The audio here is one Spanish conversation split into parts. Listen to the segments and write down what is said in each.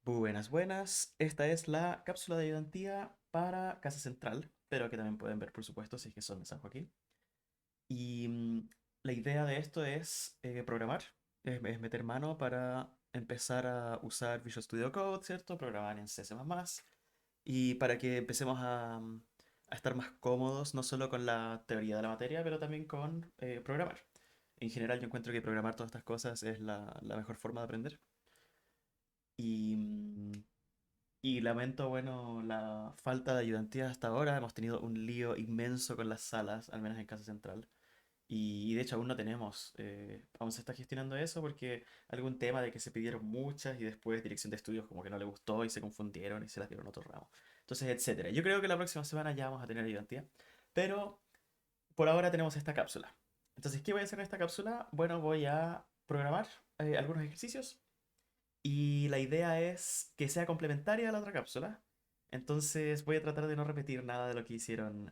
Buenas, buenas. Esta es la cápsula de ayudantía para Casa Central, pero que también pueden ver, por supuesto, si es que son de San Joaquín. Y la idea de esto es programar, es meter mano para empezar a usar Visual Studio Code, ¿cierto? Programar en C++, y para que empecemos a estar más cómodos, no solo con la teoría de la materia, pero también con programar. En general, yo encuentro que programar todas estas cosas es la mejor forma de aprender. Y y lamento, bueno, la falta de ayudantía hasta ahora. Hemos tenido un lío inmenso con las salas, al menos en Casa Central. Y de hecho aún no tenemos. Aún se está gestionando eso porque algún tema de que se pidieron muchas y después dirección de estudios como que no le gustó y se confundieron y se las dieron a otro ramo. Entonces, etcétera. Yo creo que la próxima semana ya vamos a tener ayudantía. Pero por ahora tenemos esta cápsula. Entonces, ¿qué voy a hacer en esta cápsula? Bueno, voy a programar algunos ejercicios y la idea es que sea complementaria a la otra cápsula. Entonces voy a tratar de no repetir nada de lo que hicieron,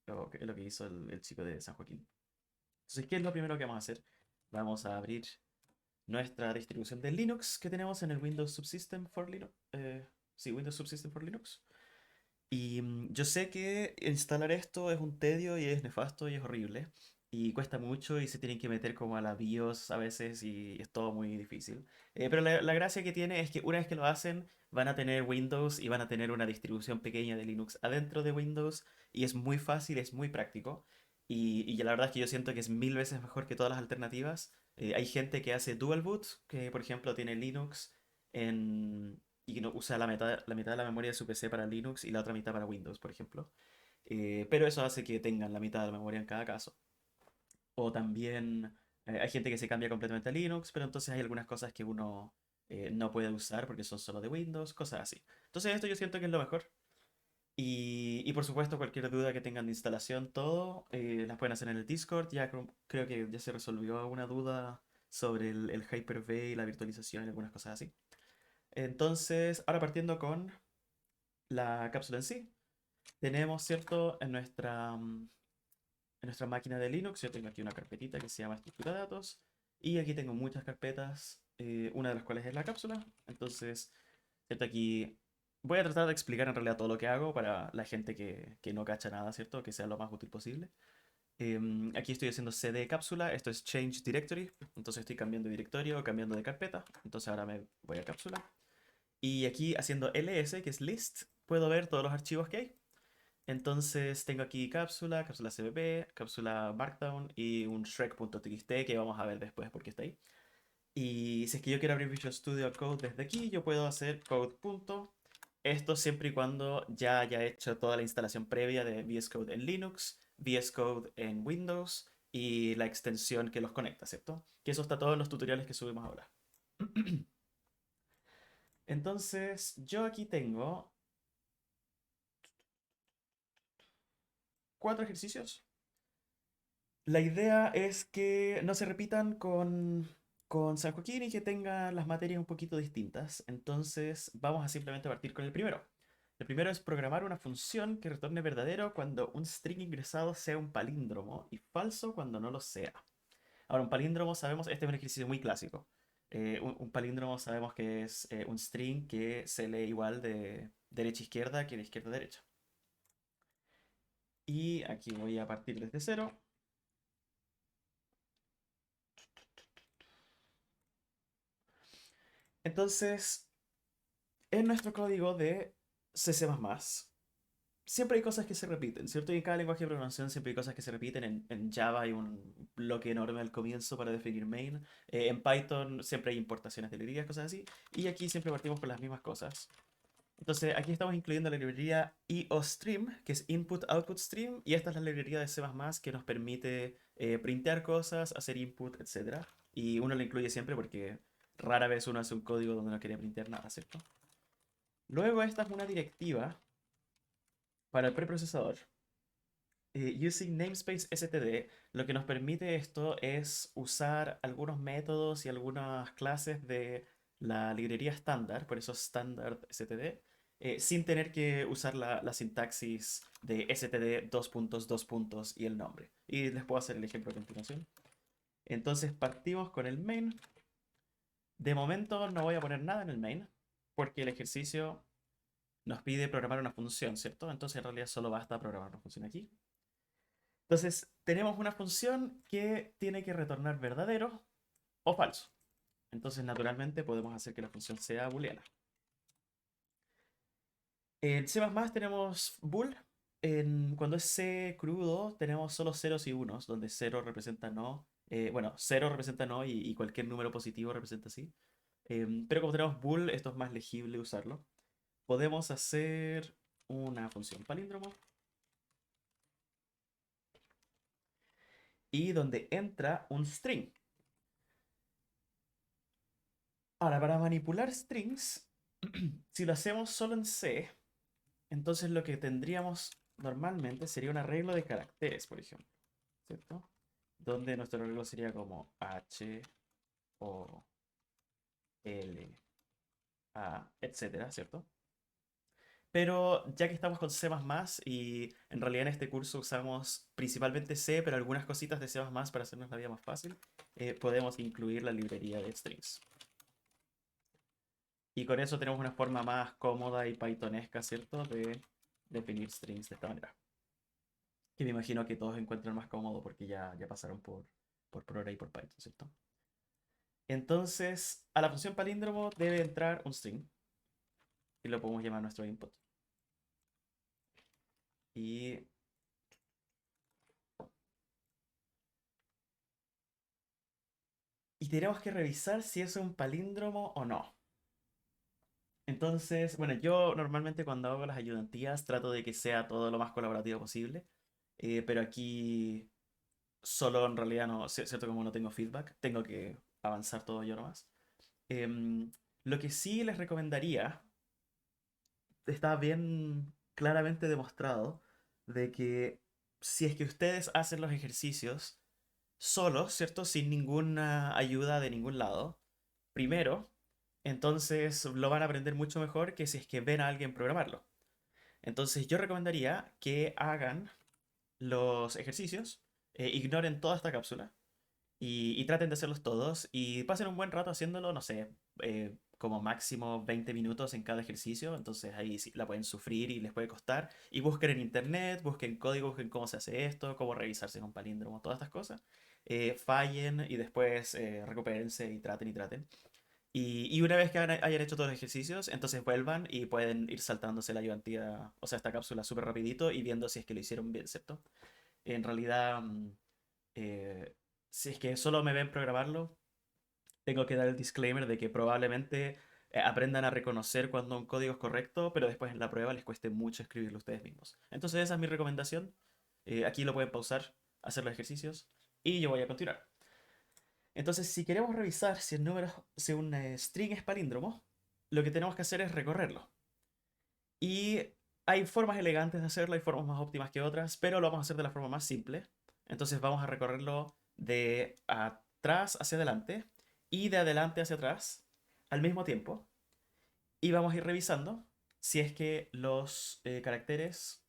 lo que hizo el chico de San Joaquín. Entonces, ¿qué es lo primero que vamos a hacer? Vamos a abrir nuestra distribución de Linux que tenemos en el Windows Subsystem for Linux. Sí, Windows Subsystem for Linux. Y yo sé que instalar esto es un tedio y es nefasto y es horrible. Y cuesta mucho y se tienen que meter como a la BIOS a veces y es todo muy difícil. Pero la gracia que tiene es que una vez que lo hacen van a tener Windows y van a tener una distribución pequeña de Linux adentro de Windows y es muy fácil, es muy práctico. Y la verdad es que yo siento que es mil veces mejor que todas las alternativas. Hay gente que hace dual boot, que por ejemplo tiene Linux en, y que no usa la mitad de la memoria de su PC para Linux y la otra mitad para Windows, por ejemplo. Pero eso hace que tengan la mitad de la memoria en cada caso. O también hay gente que se cambia completamente a Linux, pero entonces hay algunas cosas que uno no puede usar porque son solo de Windows, cosas así. Entonces esto yo siento que es lo mejor. Y por supuesto, cualquier duda que tengan de instalación, todo, las pueden hacer en el Discord. Ya creo que ya se resolvió alguna duda sobre el Hyper-V y la virtualización y algunas cosas así. Entonces, ahora partiendo con la cápsula en sí. Tenemos, ¿cierto? En nuestra máquina de Linux, yo tengo aquí una carpetita que se llama estructura de datos. Y aquí tengo muchas carpetas, una de las cuales es la cápsula. Entonces, ¿cierto? Aquí voy a tratar de explicar en realidad todo lo que hago para la gente que no cacha nada, ¿cierto? Que sea lo más útil posible. Aquí estoy haciendo cd cápsula, esto es change directory. Entonces estoy cambiando de directorio, cambiando de carpeta. Entonces ahora me voy a cápsula. Y aquí haciendo ls, que es list, puedo ver todos los archivos que hay. Entonces tengo aquí cápsula, cápsula cpp, cápsula markdown y un shrek.txt que vamos a ver después porque está ahí. Y si es que yo quiero abrir Visual Studio Code desde aquí, yo puedo hacer code. Esto siempre y cuando ya haya hecho toda la instalación previa de VS Code en Linux, VS Code en Windows y la extensión que los conecta, ¿cierto? Que eso está todo en los tutoriales que subimos ahora. Entonces, yo aquí tengo 4 ejercicios. La idea es que no se repitan con San Joaquín y que tengan las materias un poquito distintas. Entonces vamos a simplemente partir con el primero. El primero es programar una función que retorne verdadero cuando un string ingresado sea un palíndromo y falso cuando no lo sea. Ahora, un palíndromo sabemos, este es un ejercicio muy clásico. Un palíndromo sabemos que es un string que se lee igual de derecha a izquierda que de izquierda a derecha. Y aquí voy a partir desde cero. Entonces, en nuestro código de CC++, siempre hay cosas que se repiten, ¿cierto? Y en cada lenguaje de programación siempre hay cosas que se repiten. En Java hay un bloque enorme al comienzo para definir main. En Python siempre hay importaciones de librerías, cosas así. Y aquí siempre partimos con las mismas cosas. Entonces, aquí estamos incluyendo la librería IOStream, que es Input Output Stream, y esta es la librería de C++ que nos permite printear cosas, hacer input, etc. Y uno lo incluye siempre porque rara vez uno hace un código donde no quiere printear nada, ¿cierto? Luego esta es una directiva para el preprocesador. Using namespace std, lo que nos permite esto es usar algunos métodos y algunas clases de la librería estándar, por eso standard std, sin tener que usar la sintaxis de std dos puntos, dos puntos y el nombre. Y les puedo hacer el ejemplo a continuación. Entonces partimos con el main. De momento no voy a poner nada en el main. porque el ejercicio nos pide programar una función, ¿cierto? Entonces en realidad solo basta programar una función aquí. Entonces tenemos una función que tiene que retornar verdadero o falso. Entonces naturalmente podemos hacer que la función sea booleana. En C++ tenemos bool. Cuando es C crudo tenemos solo ceros y unos, donde cero representa no. Bueno, cero representa no y cualquier número positivo representa sí. Pero como tenemos bool, esto es más legible usarlo. Podemos hacer una función palíndromo y donde entra un string. Ahora, para manipular strings, si lo hacemos solo en C, entonces lo que tendríamos normalmente sería un arreglo de caracteres, por ejemplo, ¿cierto? Donde nuestro arreglo sería como H, O, L, A, etcétera, ¿cierto? Pero ya que estamos con C++ y en realidad en este curso usamos principalmente C, pero algunas cositas de C++ para hacernos la vida más fácil, podemos incluir la librería de strings. Y con eso tenemos una forma más cómoda y pythonesca, ¿cierto? De definir strings de esta manera. Que me imagino que todos encuentran más cómodo porque ya pasaron por Programa y por Python, ¿cierto? Entonces, a la función palíndromo debe entrar un string y lo podemos llamar nuestro input. Y, y tenemos que revisar si es un palíndromo o no. Entonces, bueno, yo normalmente cuando hago las ayudantías trato de que sea todo lo más colaborativo posible, pero aquí solo en realidad no, cierto, como no tengo feedback, tengo que avanzar todo yo nomás. Em, lo que sí les recomendaría, está bien claramente demostrado, de que si es que ustedes hacen los ejercicios solos, ¿cierto? Sin ninguna ayuda de ningún lado, primero, entonces lo van a aprender mucho mejor que si es que ven a alguien programarlo. Entonces yo recomendaría que hagan los ejercicios, ignoren toda esta cápsula y traten de hacerlos todos y pasen un buen rato haciéndolo, no sé, como máximo 20 minutos en cada ejercicio, entonces ahí sí la pueden sufrir y les puede costar. Y busquen en internet, busquen código, busquen cómo se hace esto, cómo revisarse con palíndromo, todas estas cosas. Fallen y después recupérense y traten y traten. Y una vez que hayan hecho todos los ejercicios, entonces vuelvan y pueden ir saltándose la ayudantía, o sea, esta cápsula súper rapidito y viendo si es que lo hicieron bien, ¿cierto? En realidad, eh, si es que solo me ven programarlo, tengo que dar el disclaimer de que probablemente aprendan a reconocer cuando un código es correcto, pero después en la prueba les cueste mucho escribirlo ustedes mismos. Entonces esa es mi recomendación. Aquí lo pueden pausar, hacer los ejercicios y yo voy a continuar. Entonces, si queremos revisar si el número, si un string es palíndromo, lo que tenemos que hacer es recorrerlo. Y hay formas elegantes de hacerlo, hay formas más óptimas que otras, pero lo vamos a hacer de la forma más simple. Entonces vamos a recorrerlo de atrás hacia adelante y de adelante hacia atrás al mismo tiempo. Y vamos a ir revisando si es que los caracteres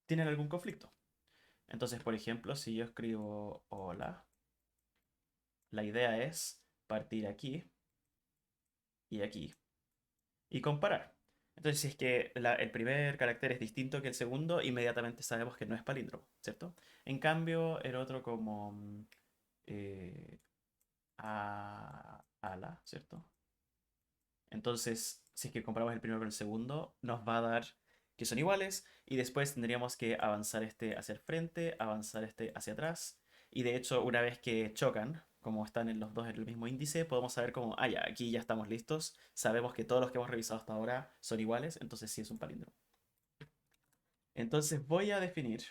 tienen algún conflicto. Entonces, por ejemplo, si yo escribo hola, la idea es partir aquí y aquí y comparar. Entonces, si es que el primer carácter es distinto que el segundo, inmediatamente sabemos que no es palíndromo, ¿cierto? En cambio, el otro como eh, ala, ¿cierto? Entonces, si es que comparamos el primero con el segundo, nos va a dar que son iguales y después tendríamos que avanzar este hacia el frente, avanzar este hacia atrás y de hecho una vez que chocan, como están en los dos en el mismo índice, podemos saber como, ah, ya, aquí ya estamos listos, sabemos que todos los que hemos revisado hasta ahora son iguales, entonces sí es un palíndromo. Entonces voy a definir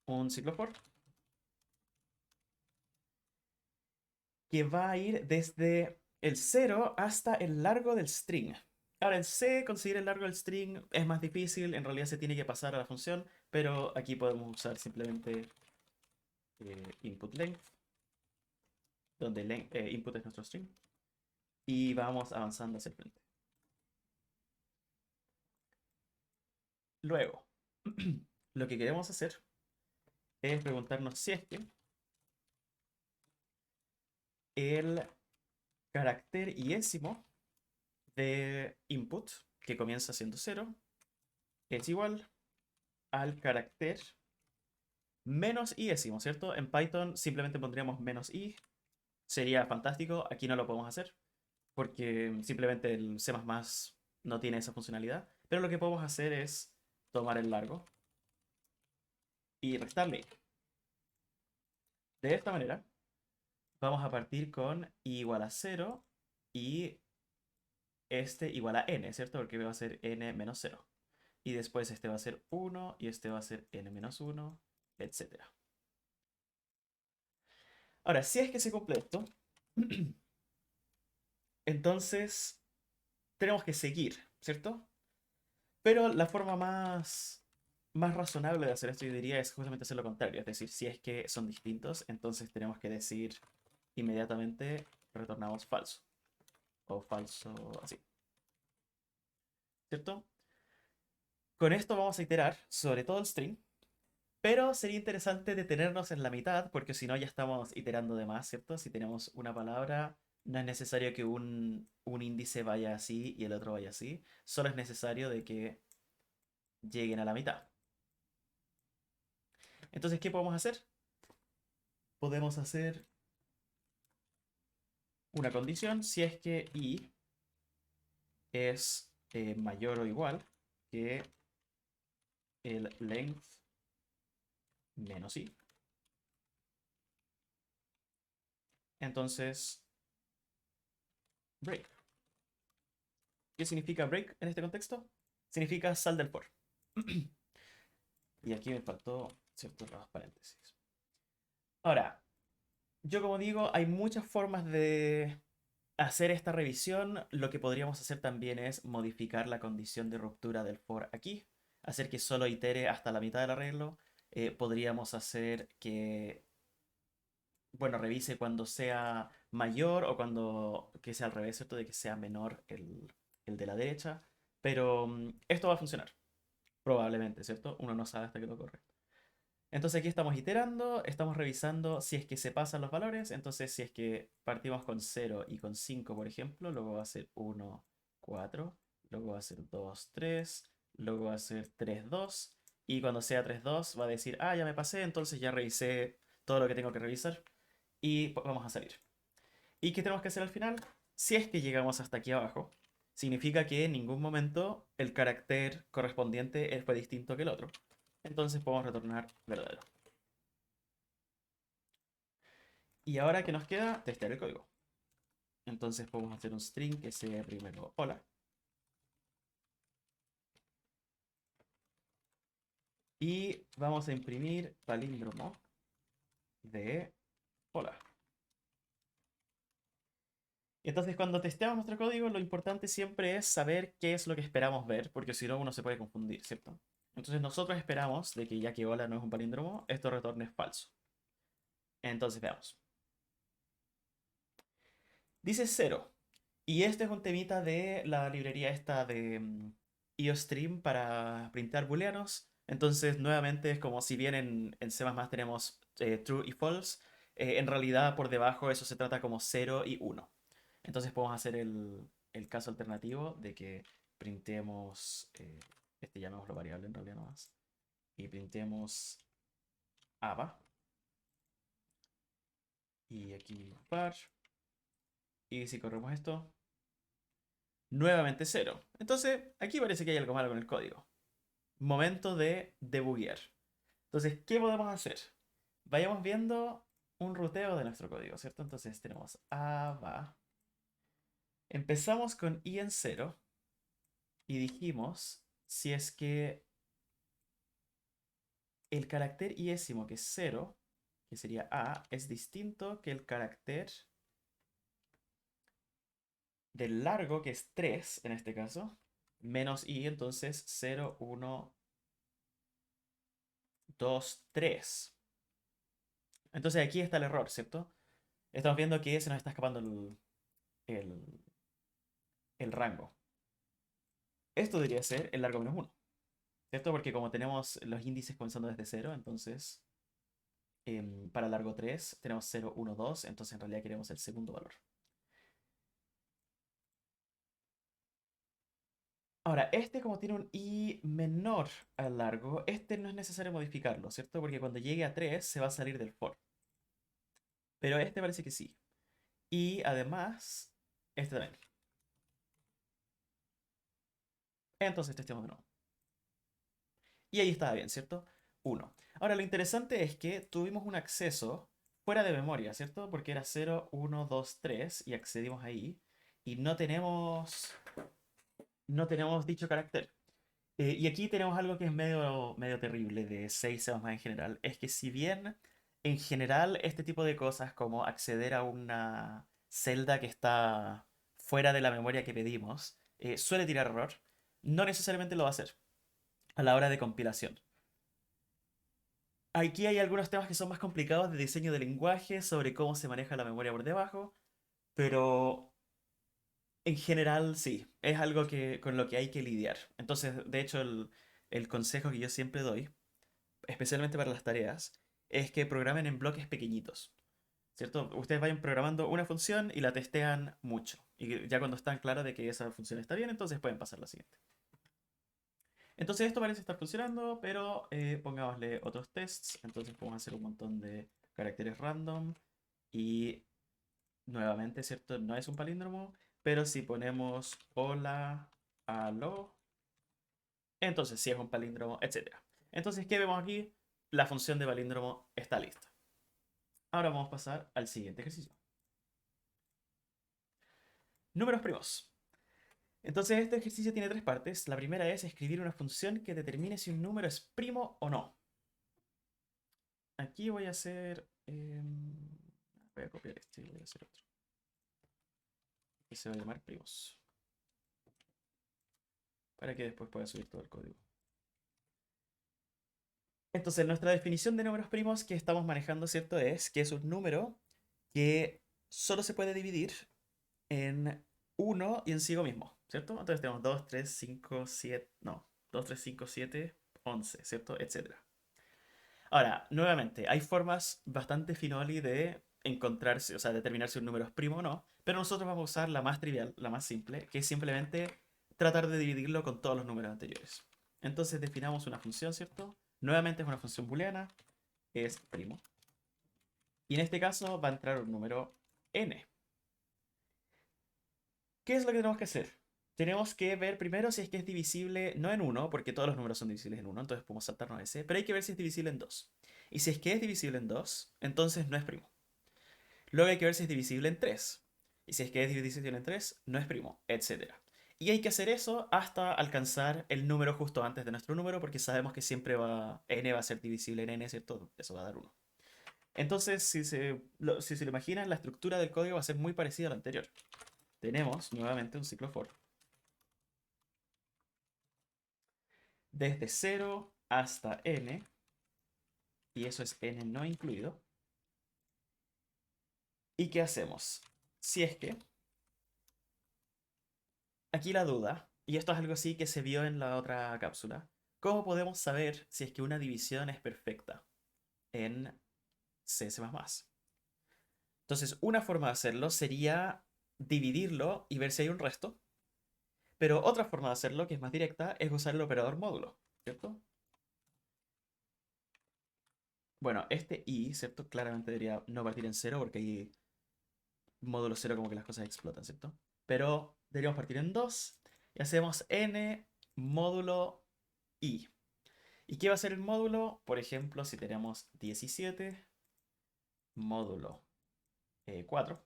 un ciclo for que va a ir desde el cero hasta el largo del string. Ahora, en C conseguir el largo del string es más difícil, en realidad se tiene que pasar a la función, pero aquí podemos usar simplemente input length, donde input es nuestro string, y vamos avanzando hacia el frente. Luego, lo que queremos hacer es preguntarnos si es que el carácter iésimo de input, que comienza siendo 0, es igual al carácter menos i décimo, ¿cierto? En Python simplemente pondríamos menos i, sería fantástico, aquí no lo podemos hacer, porque simplemente el C++ no tiene esa funcionalidad, pero lo que podemos hacer es tomar el largo y restarle. De esta manera, vamos a partir con i igual a 0 y este igual a n, ¿cierto? Porque va a ser n menos 0. Y después este va a ser 1 y este va a ser n menos 1, etcétera. Ahora, si es que se cumple esto, entonces tenemos que seguir, ¿cierto? Pero la forma más razonable de hacer esto, yo diría, es justamente hacer lo contrario. Es decir, si es que son distintos, entonces tenemos que decir inmediatamente retornamos falso. O falso así. ¿Cierto? Con esto vamos a iterar sobre todo el string. Pero sería interesante detenernos en la mitad, porque si no ya estamos iterando de más, ¿cierto? Si tenemos una palabra, no es necesario que un índice vaya así y el otro vaya así. Solo es necesario de que lleguen a la mitad. Entonces, ¿qué podemos hacer? Podemos hacer una condición si es que i es mayor o igual que el length menos i. Entonces, break. ¿Qué significa break en este contexto? Significa sal del for. Y aquí me faltó ciertos paréntesis. Ahora, yo como digo, hay muchas formas de hacer esta revisión. Lo que podríamos hacer también es modificar la condición de ruptura del for aquí, hacer que solo itere hasta la mitad del arreglo. Podríamos hacer que, bueno, revise cuando sea mayor o cuando que sea al revés, ¿cierto? De que sea menor el de la derecha. Pero esto va a funcionar, probablemente, ¿cierto? Uno no sabe hasta que lo corre. Entonces aquí estamos iterando, estamos revisando si es que se pasan los valores. Entonces si es que partimos con 0 y con 5, por ejemplo, luego va a ser 1, 4, luego va a ser 2, 3, luego va a ser 3, 2. Y cuando sea 3, 2 va a decir, ah, ya me pasé, entonces ya revisé todo lo que tengo que revisar y vamos a salir. ¿Y qué tenemos que hacer al final? Si es que llegamos hasta aquí abajo, significa que en ningún momento el carácter correspondiente fue distinto que el otro. Entonces podemos retornar verdadero. Y ahora que nos queda, testear el código. Entonces podemos hacer un string que sea primero hola. Y vamos a imprimir palíndromo de hola. Entonces cuando testeamos nuestro código, lo importante siempre es saber qué es lo que esperamos ver, porque si no uno se puede confundir, ¿cierto? Entonces nosotros esperamos de que ya que hola no es un palíndromo, esto retorne falso. Entonces veamos. Dice 0. Y este es un temita de la librería esta de IOStream para printar booleanos. Entonces, nuevamente es como si bien en C++ tenemos true y false, en realidad por debajo eso se trata como 0 y 1. Entonces podemos hacer el caso alternativo de que printemos, este llamémoslo variable en realidad nomás, y printemos ABA. Y aquí par. Y si corremos esto, nuevamente 0. Entonces, aquí parece que hay algo malo con el código. Momento de debuguear. Entonces, ¿qué podemos hacer? Vayamos viendo un ruteo de nuestro código, ¿cierto? Entonces tenemos va. Empezamos con i en 0 y dijimos si es que el carácter iésimo, que es 0, que sería a, es distinto que el carácter del largo, que es 3 en este caso, menos i, entonces 0, 1, 2, 3. Entonces aquí está el error, ¿cierto? Estamos viendo que se nos está escapando el, el rango. Esto debería ser el largo menos 1, ¿cierto? Porque como tenemos los índices comenzando desde 0, entonces para largo 3 tenemos 0, 1, 2, entonces en realidad queremos el segundo valor. Ahora, este como tiene un i menor al largo, este no es necesario modificarlo, ¿cierto? Porque cuando llegue a 3 se va a salir del for. Pero este parece que sí. Y además, este también. Entonces testeamos de nuevo. Y ahí estaba bien, ¿cierto? Uno. Ahora, lo interesante es que tuvimos un acceso fuera de memoria, ¿cierto? Porque era 0, 1, 2, 3 y accedimos ahí. Y no tenemos dicho carácter. Y aquí tenemos algo que es medio terrible de 6 más en general. Es que si bien en general este tipo de cosas como acceder a una celda que está fuera de la memoria que pedimos suele tirar error, no necesariamente lo va a hacer a la hora de compilación. Aquí hay algunos temas que son más complicados de diseño de lenguaje, sobre cómo se maneja la memoria por debajo, pero en general sí, es algo con lo que hay que lidiar. Entonces, de hecho, el consejo que yo siempre doy, especialmente para las tareas, es que programen en bloques pequeñitos, ¿cierto? Ustedes vayan programando una función y la testean mucho. Y ya cuando están claros de que esa función está bien, entonces pueden pasar a la siguiente. Entonces esto parece estar funcionando, pero pongámosle otros tests. Entonces podemos hacer un montón de caracteres random. Y nuevamente, ¿cierto? No es un palíndromo, pero si ponemos hola, aló, entonces sí es un palíndromo, etcétera. Entonces, ¿qué vemos aquí? La función de palíndromo está lista. Ahora vamos a pasar al siguiente ejercicio. Números primos. Entonces, este ejercicio tiene tres partes. La primera es escribir una función que determine si un número es primo o no. Aquí voy a hacer... voy a copiar este y voy a hacer otro. Que se va a llamar primos. Para que después pueda subir todo el código. Entonces, nuestra definición de números primos que estamos manejando, ¿cierto? Es que es un número que solo se puede dividir en uno y en sí mismo, ¿cierto? Entonces tenemos 2 3 5 7 no, 2 3 5 7 11, ¿cierto? Etcétera. Ahora, nuevamente, hay formas bastante finoli de encontrarse, o sea, determinar si un número es primo o no, pero nosotros vamos a usar la más trivial, la más simple, que es simplemente tratar de dividirlo con todos los números anteriores. Entonces definamos una función, ¿cierto? Nuevamente es una función booleana, es primo. Y en este caso va a entrar un número n. ¿Qué es lo que tenemos que hacer? Tenemos que ver primero si es que es divisible, no en uno, porque todos los números son divisibles en uno, entonces podemos saltarnos ese, pero hay que ver si es divisible en 2. Y si es que es divisible en 2, entonces no es primo. Luego hay que ver si es divisible en 3. Y si es que es divisible en 3, no es primo, etcétera. Y hay que hacer eso hasta alcanzar el número justo antes de nuestro número, porque sabemos que siempre n va a ser divisible en n, ¿cierto? Eso va a dar 1. Entonces, si se lo imaginan, la estructura del código va a ser muy parecida a la anterior. Tenemos nuevamente un ciclo for. Desde 0 hasta n, y eso es n no incluido. ¿Y qué hacemos? Si es que, aquí la duda, y esto es algo así que se vio en la otra cápsula, ¿cómo podemos saber si es que una división es perfecta en C++? Entonces, una forma de hacerlo sería dividirlo y ver si hay un resto, pero otra forma de hacerlo, que es más directa, es usar el operador módulo, ¿cierto? Bueno, este i, ¿cierto? Claramente debería no partir en cero porque ahí módulo cero como que las cosas explotan, ¿cierto? Pero deberíamos partir en 2 y hacemos n módulo i. ¿Y qué va a ser el módulo? Por ejemplo, si tenemos 17 módulo 4,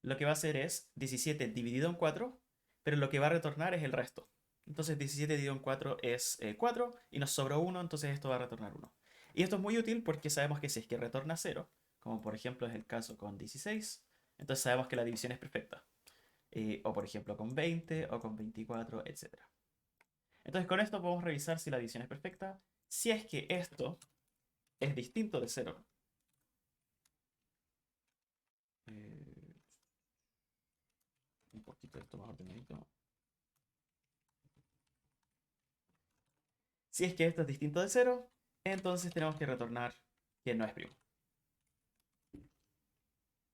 lo que va a hacer es 17 dividido en 4, pero lo que va a retornar es el resto. Entonces 17 dividido en 4 es 4 y nos sobró 1, entonces esto va a retornar 1. Y esto es muy útil porque sabemos que si es que retorna 0, como por ejemplo es el caso con 16, entonces sabemos que la división es perfecta. O por ejemplo con 20 o con 24, etc. Entonces con esto podemos revisar si la división es perfecta. Si es que esto es distinto de 0. Eh, un poquito de esto más ordenadito. Si es que esto es distinto de 0, entonces tenemos que retornar que no es primo.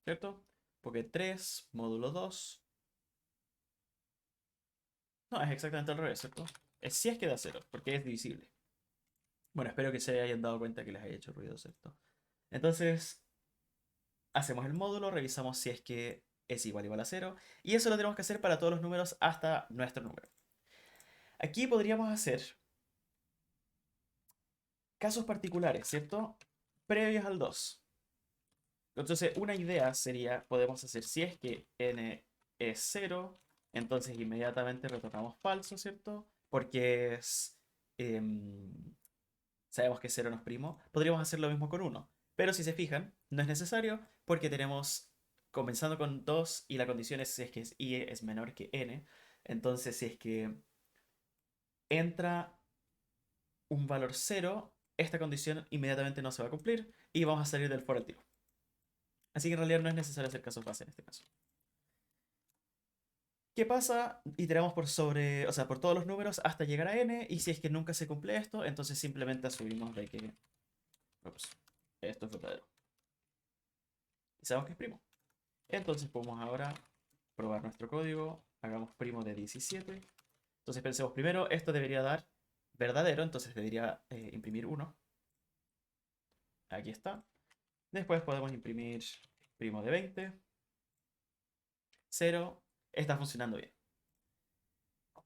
¿Cierto? Porque 3 módulo 2 No, es exactamente al revés, ¿cierto? Es si es que da 0, porque es divisible. Bueno, espero que se hayan dado cuenta que les haya hecho ruido, ¿cierto? Entonces, hacemos el módulo, revisamos si es que es igual a 0, y eso lo tenemos que hacer para todos los números hasta nuestro número. Aquí podríamos hacer casos particulares, ¿cierto? Previos al 2. Entonces, una idea sería, podemos hacer si es que n es 0, entonces inmediatamente retornamos falso, ¿cierto? Porque sabemos que 0 no es primo. Podríamos hacer lo mismo con 1, pero si se fijan, no es necesario porque tenemos, comenzando con 2 y la condición es si es que i es menor que n. Entonces, si es que entra un valor 0, esta condición inmediatamente no se va a cumplir y vamos a salir del for al tiro. Así que en realidad no es necesario hacer casos base en este caso. ¿Qué pasa? Iteramos por sobre, o sea, por todos los números hasta llegar a n, y si es que nunca se cumple esto, entonces simplemente asumimos de que ups, esto es verdadero. Y sabemos que es primo. Entonces podemos ahora probar nuestro código, hagamos primo de 17. Entonces pensemos primero, esto debería dar verdadero, entonces debería imprimir 1. Aquí está. Después podemos imprimir primo de 20. 0. Está funcionando bien.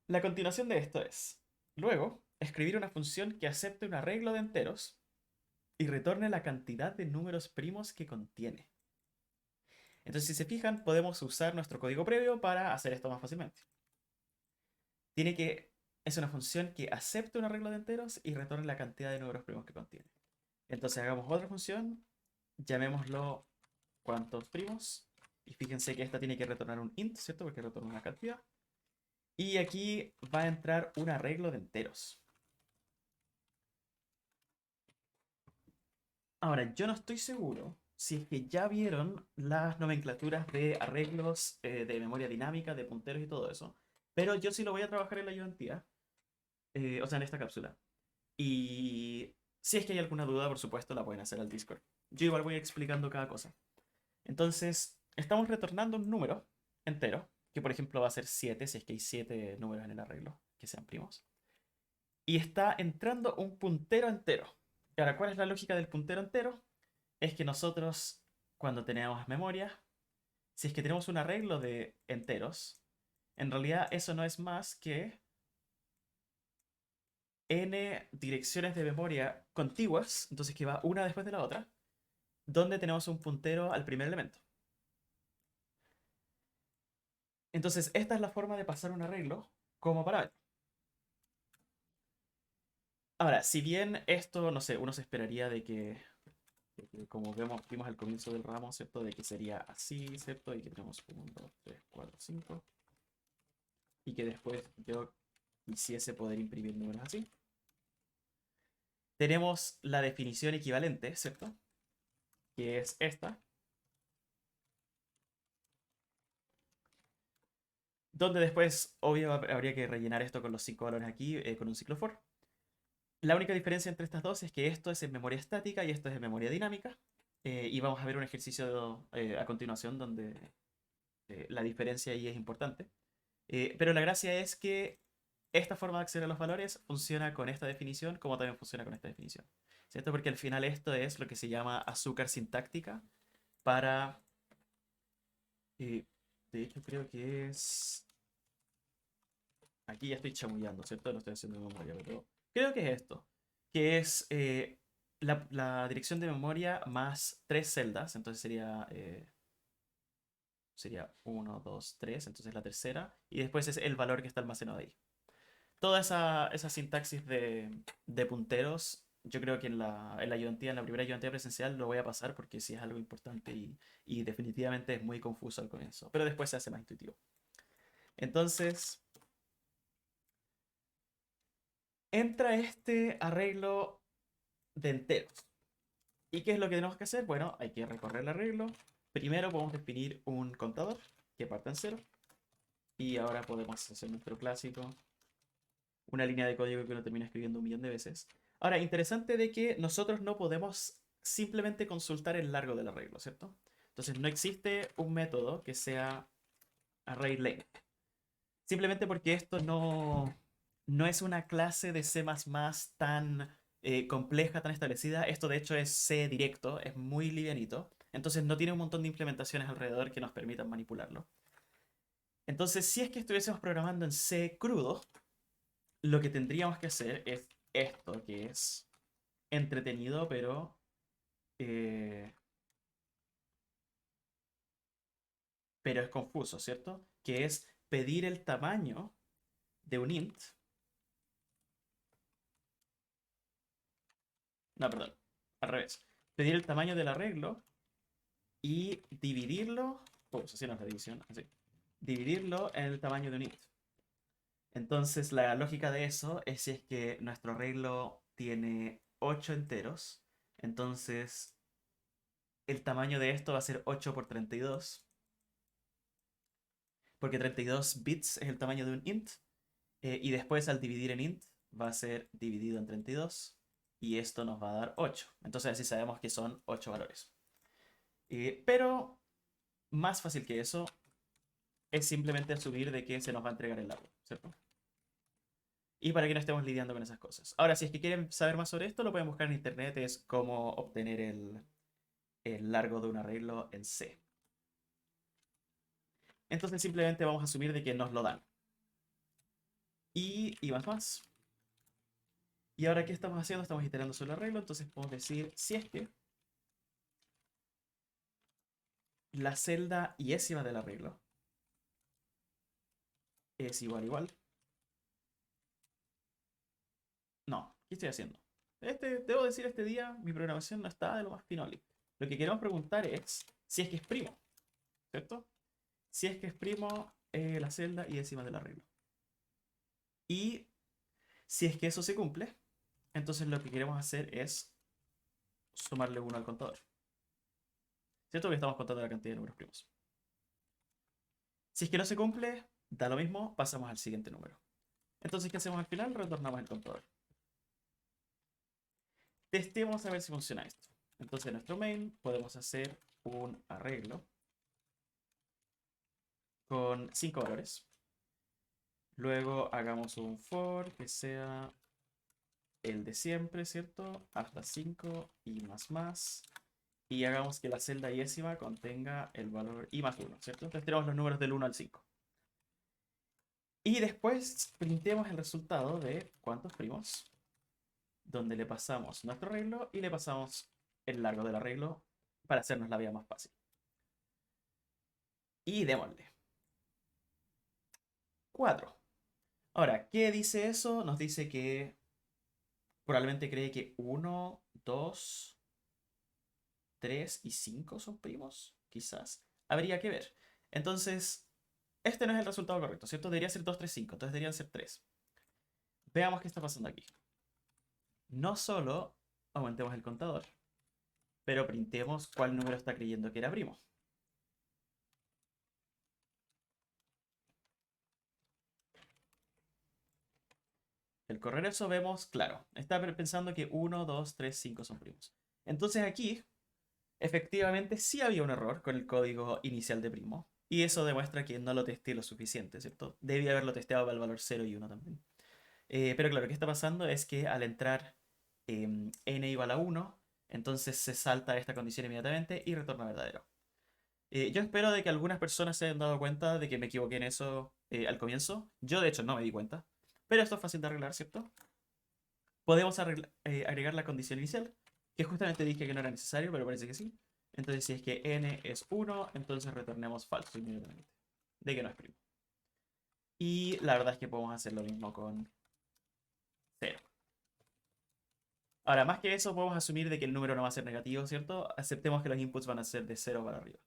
La continuación de esto es, luego, escribir una función que acepte un arreglo de enteros y retorne la cantidad de números primos que contiene. Entonces, si se fijan, podemos usar nuestro código previo para hacer esto más fácilmente. Es una función que acepte un arreglo de enteros y retorne la cantidad de números primos que contiene. Entonces hagamos otra función, llamémoslo cuántos primos, y fíjense que esta tiene que retornar un int, ¿cierto? Porque retorna una cantidad. Y aquí va a entrar un arreglo de enteros. Ahora, yo no estoy seguro si es que ya vieron las nomenclaturas de arreglos de memoria dinámica, de punteros y todo eso. Pero yo sí lo voy a trabajar en la ayudantía, o sea, en esta cápsula. Y si es que hay alguna duda, por supuesto, la pueden hacer al Discord. Yo igual voy explicando cada cosa. Entonces, estamos retornando un número entero, que por ejemplo va a ser 7, si es que hay 7 números en el arreglo, que sean primos. Y está entrando un puntero entero. Y ahora, ¿cuál es la lógica del puntero entero? Es que nosotros, cuando tenemos memoria, si es que tenemos un arreglo de enteros, en realidad eso no es más que n direcciones de memoria contiguas, entonces que va una después de la otra, donde tenemos un puntero al primer elemento. Entonces, esta es la forma de pasar un arreglo como parámetro. Ahora, si bien esto, no sé, uno se esperaría como vimos al comienzo del ramo, ¿cierto? De que sería así, ¿cierto? Y que tenemos 1, 2, 3, 4, 5. Y que después yo quisiese poder imprimir números así. Tenemos la definición equivalente, ¿cierto? Que es esta. Donde después, obvio, habría que rellenar esto con los 5 valores aquí, con un ciclo for. La única diferencia entre estas dos es que esto es en memoria estática y esto es en memoria dinámica. Y vamos a ver un ejercicio a continuación donde la diferencia ahí es importante. Pero la gracia es que esta forma de acceder a los valores funciona con esta definición como también funciona con esta definición. ¿Cierto? Porque al final esto es lo que se llama azúcar sintáctica para... eh, de hecho creo que es... Aquí ya estoy chamullando, ¿cierto? Lo estoy haciendo de memoria, pero creo que es esto. Que es la dirección de memoria más 3 celdas. Entonces sería 1, 2, 3. Entonces la tercera. Y después es el valor que está almacenado ahí. Toda esa sintaxis de punteros, yo creo que en la ayudantía, en la primera ayudantía presencial, lo voy a pasar porque sí es algo importante y definitivamente es muy confuso al comienzo. Pero después se hace más intuitivo. Entonces, entra este arreglo de enteros. ¿Y qué es lo que tenemos que hacer? Bueno, hay que recorrer el arreglo. Primero podemos definir un contador que parta en 0. Y ahora podemos hacer nuestro clásico. Una línea de código que uno termina escribiendo un millón de veces. Ahora, interesante de que nosotros no podemos simplemente consultar el largo del arreglo, ¿cierto? Entonces no existe un método que sea array length. simplemente porque esto no es una clase de C++ tan compleja, tan establecida. Esto de hecho es C directo, es muy livianito. Entonces no tiene un montón de implementaciones alrededor que nos permitan manipularlo. Entonces, si es que estuviésemos programando en C crudo, lo que tendríamos que hacer es esto, que es entretenido, eh, pero es confuso, ¿cierto? Que es pedir el tamaño de un int. No, perdón, al revés. Pedir el tamaño del arreglo y dividirlo. Pues así no es la división, así. Dividirlo en el tamaño de un int. Entonces, la lógica de eso es si es que nuestro arreglo tiene 8 enteros. Entonces, el tamaño de esto va a ser 8 por 32. Porque 32 bits es el tamaño de un int. Y después, al dividir en int, va a ser dividido en 32. Y esto nos va a dar 8. Entonces, así sabemos que son 8 valores. Pero, más fácil que eso, es simplemente asumir de que se nos va a entregar el largo, ¿cierto? Y para que no estemos lidiando con esas cosas. Ahora, si es que quieren saber más sobre esto, lo pueden buscar en internet, es cómo obtener el largo de un arreglo en C. Entonces simplemente vamos a asumir de que nos lo dan. Y más. Y ahora, ¿qué estamos haciendo? Estamos iterando sobre el arreglo, entonces podemos decir si es que la celda iésima del arreglo es igual. No, ¿qué estoy haciendo? Debo decir, este día mi programación no está de lo más finoli. Lo que queremos preguntar es si es que es primo, ¿cierto? Si es que es primo la celda iésima del arreglo. Y si es que eso se cumple, entonces lo que queremos hacer es sumarle 1 al contador. ¿Cierto? Que estamos contando la cantidad de números primos. Si es que no se cumple, da lo mismo, pasamos al siguiente número. Entonces, ¿qué hacemos al final? Retornamos el contador. Testemos a ver si funciona esto. Entonces, en nuestro main podemos hacer un arreglo con 5 valores. Luego hagamos un for que sea el de siempre, ¿cierto? Hasta 5 y más. Y hagamos que la celda iésima contenga el valor i más 1, ¿cierto? Entonces tenemos los números del 1 al 5. Y después printemos el resultado de cuántos primos, donde le pasamos nuestro arreglo y le pasamos el largo del arreglo para hacernos la vida más fácil. Y démosle. 4. Ahora, ¿qué dice eso? Nos dice que probablemente cree que 1, 2, 3 y 5 son primos. Quizás. Habría que ver. Entonces, este no es el resultado correcto, ¿cierto? Debería ser 2, 3, 5. Entonces deberían ser 3. Veamos qué está pasando aquí. No solo aumentemos el contador, pero printemos cuál número está creyendo que era primo. El correr eso vemos, claro, está pensando que 1, 2, 3, 5 son primos. Entonces aquí, efectivamente, sí había un error con el código inicial de primo. Y eso demuestra que no lo testé lo suficiente, ¿cierto? Debía haberlo testeado para el valor 0 y 1 también. Pero claro, ¿qué está pasando? Es que al entrar n igual a 1, entonces se salta esta condición inmediatamente y retorna verdadero. Yo espero de que algunas personas se hayan dado cuenta de que me equivoqué en eso al comienzo. Yo de hecho no me di cuenta. Pero esto es fácil de arreglar, ¿cierto? Podemos agregar la condición inicial, que justamente dije que no era necesario, pero parece que sí. Entonces si es que n es 1, entonces retornemos falso inmediatamente. De que no es primo. Y la verdad es que podemos hacer lo mismo con 0. Ahora, más que eso, podemos asumir de que el número no va a ser negativo, ¿cierto? Aceptemos que los inputs van a ser de 0 para arriba.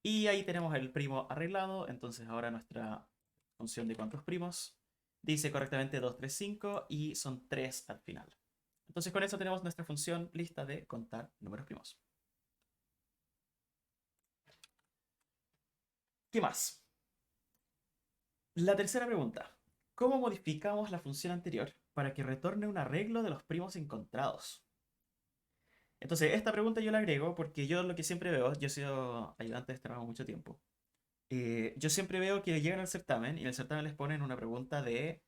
Y ahí tenemos el primo arreglado. Entonces ahora nuestra función de cuántos primos dice correctamente 2, 3, 5 y son 3 al final. Entonces con eso tenemos nuestra función lista de contar números primos. ¿Qué más? La tercera pregunta. ¿Cómo modificamos la función anterior para que retorne un arreglo de los primos encontrados? Entonces, esta pregunta yo la agrego porque yo lo que siempre veo, yo he sido ayudante de este trabajo mucho tiempo, Yo siempre veo que llegan al certamen y en el certamen les ponen una pregunta de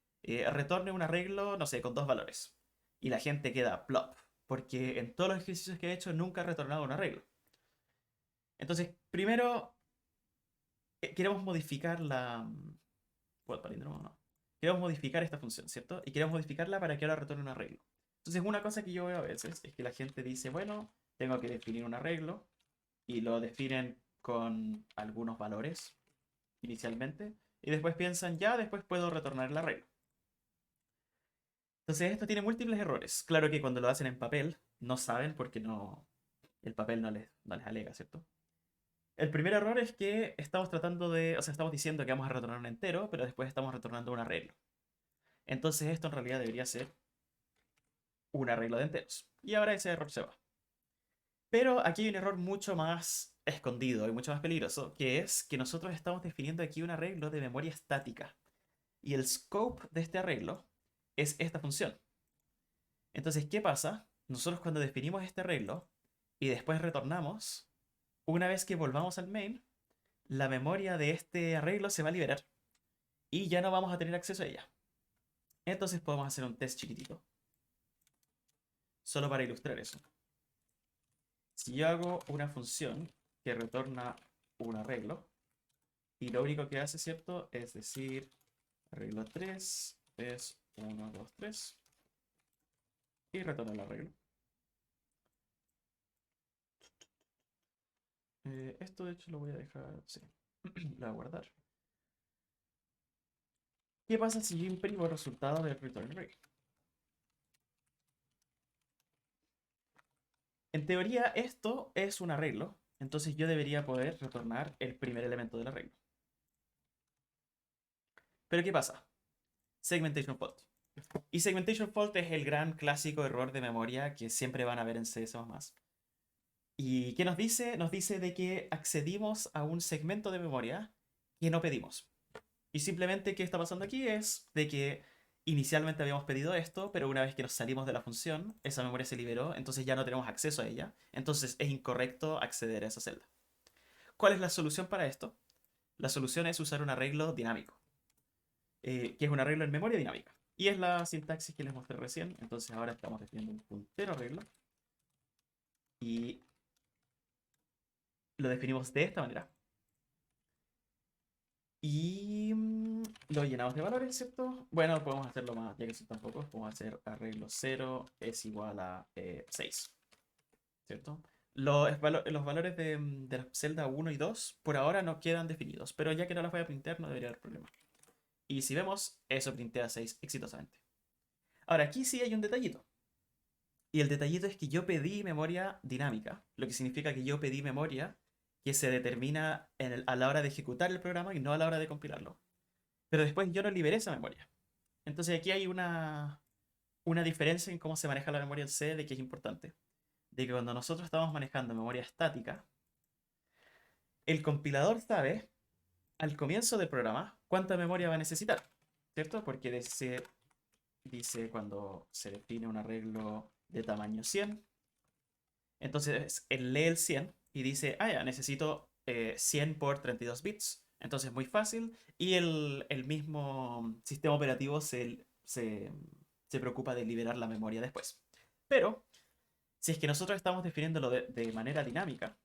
retorne un arreglo, no sé, con dos valores. Y la gente queda plop, porque en todos los ejercicios que he hecho nunca he retornado un arreglo. Entonces, primero, queremos modificar bueno, palíndromo no. Queremos modificar esta función, ¿cierto? Y queremos modificarla para que ahora retorne un arreglo. Entonces, una cosa que yo veo a veces es que la gente dice, bueno, tengo que definir un arreglo y lo definen con algunos valores inicialmente y después piensan, ya, después puedo retornar el arreglo. Entonces, esto tiene múltiples errores. Claro que cuando lo hacen en papel, no saben porque el papel no les alega, ¿cierto? El primer error es que estamos tratando de, o sea, estamos diciendo que vamos a retornar un entero, pero después estamos retornando un arreglo. Entonces esto en realidad debería ser un arreglo de enteros. Y ahora ese error se va. Pero aquí hay un error mucho más escondido y mucho más peligroso, que es que nosotros estamos definiendo aquí un arreglo de memoria estática. Y el scope de este arreglo es esta función. Entonces, ¿qué pasa? Nosotros cuando definimos este arreglo y después retornamos, una vez que volvamos al main, la memoria de este arreglo se va a liberar y ya no vamos a tener acceso a ella. Entonces podemos hacer un test chiquitito, solo para ilustrar eso. Si yo hago una función que retorna un arreglo, y lo único que hace, ¿cierto? Es decir, arreglo 3 es 1, 2, 3, y retorna el arreglo. Esto de hecho lo voy a dejar, sí, lo voy a guardar. ¿Qué pasa si yo imprimo el resultado del return array? En teoría esto es un arreglo, entonces yo debería poder retornar el primer elemento del arreglo. Pero ¿qué pasa? Segmentation fault. Y segmentation fault es el gran clásico error de memoria que siempre van a ver en C++. ¿Y qué nos dice? Nos dice de que accedimos a un segmento de memoria que no pedimos. Y simplemente qué está pasando aquí es de que inicialmente habíamos pedido esto, pero una vez que nos salimos de la función, esa memoria se liberó, entonces ya no tenemos acceso a ella. Entonces es incorrecto acceder a esa celda. ¿Cuál es la solución para esto? La solución es usar un arreglo dinámico, que es un arreglo en memoria dinámica. Y es la sintaxis que les mostré recién. Entonces ahora estamos definiendo un puntero arreglo. Y lo definimos de esta manera. Y lo llenamos de valores, ¿cierto? Bueno, podemos hacerlo más, ya que son tan pocos. Podemos hacer arreglo 0 es igual a 6, ¿cierto? Los valores de la celda 1 y 2 por ahora no quedan definidos, pero ya que no las voy a printar no debería haber problema. Y si vemos, eso printea 6 exitosamente. Ahora, aquí sí hay un detallito. Y el detallito es que yo pedí memoria dinámica, lo que significa que yo pedí memoria que se determina a la hora de ejecutar el programa y no a la hora de compilarlo. Pero después yo no liberé esa memoria. Entonces aquí hay una diferencia en cómo se maneja la memoria en C de que es importante. De que cuando nosotros estamos manejando memoria estática, el compilador sabe al comienzo del programa cuánta memoria va a necesitar, ¿cierto? Porque dice cuando se define un arreglo de tamaño 100, entonces él lee el 100 y dice, ah, ya, necesito 100 por 32 bits. Entonces muy fácil y el mismo sistema operativo se preocupa de liberar la memoria después. Pero si es que nosotros estamos definiéndolo de manera dinámica,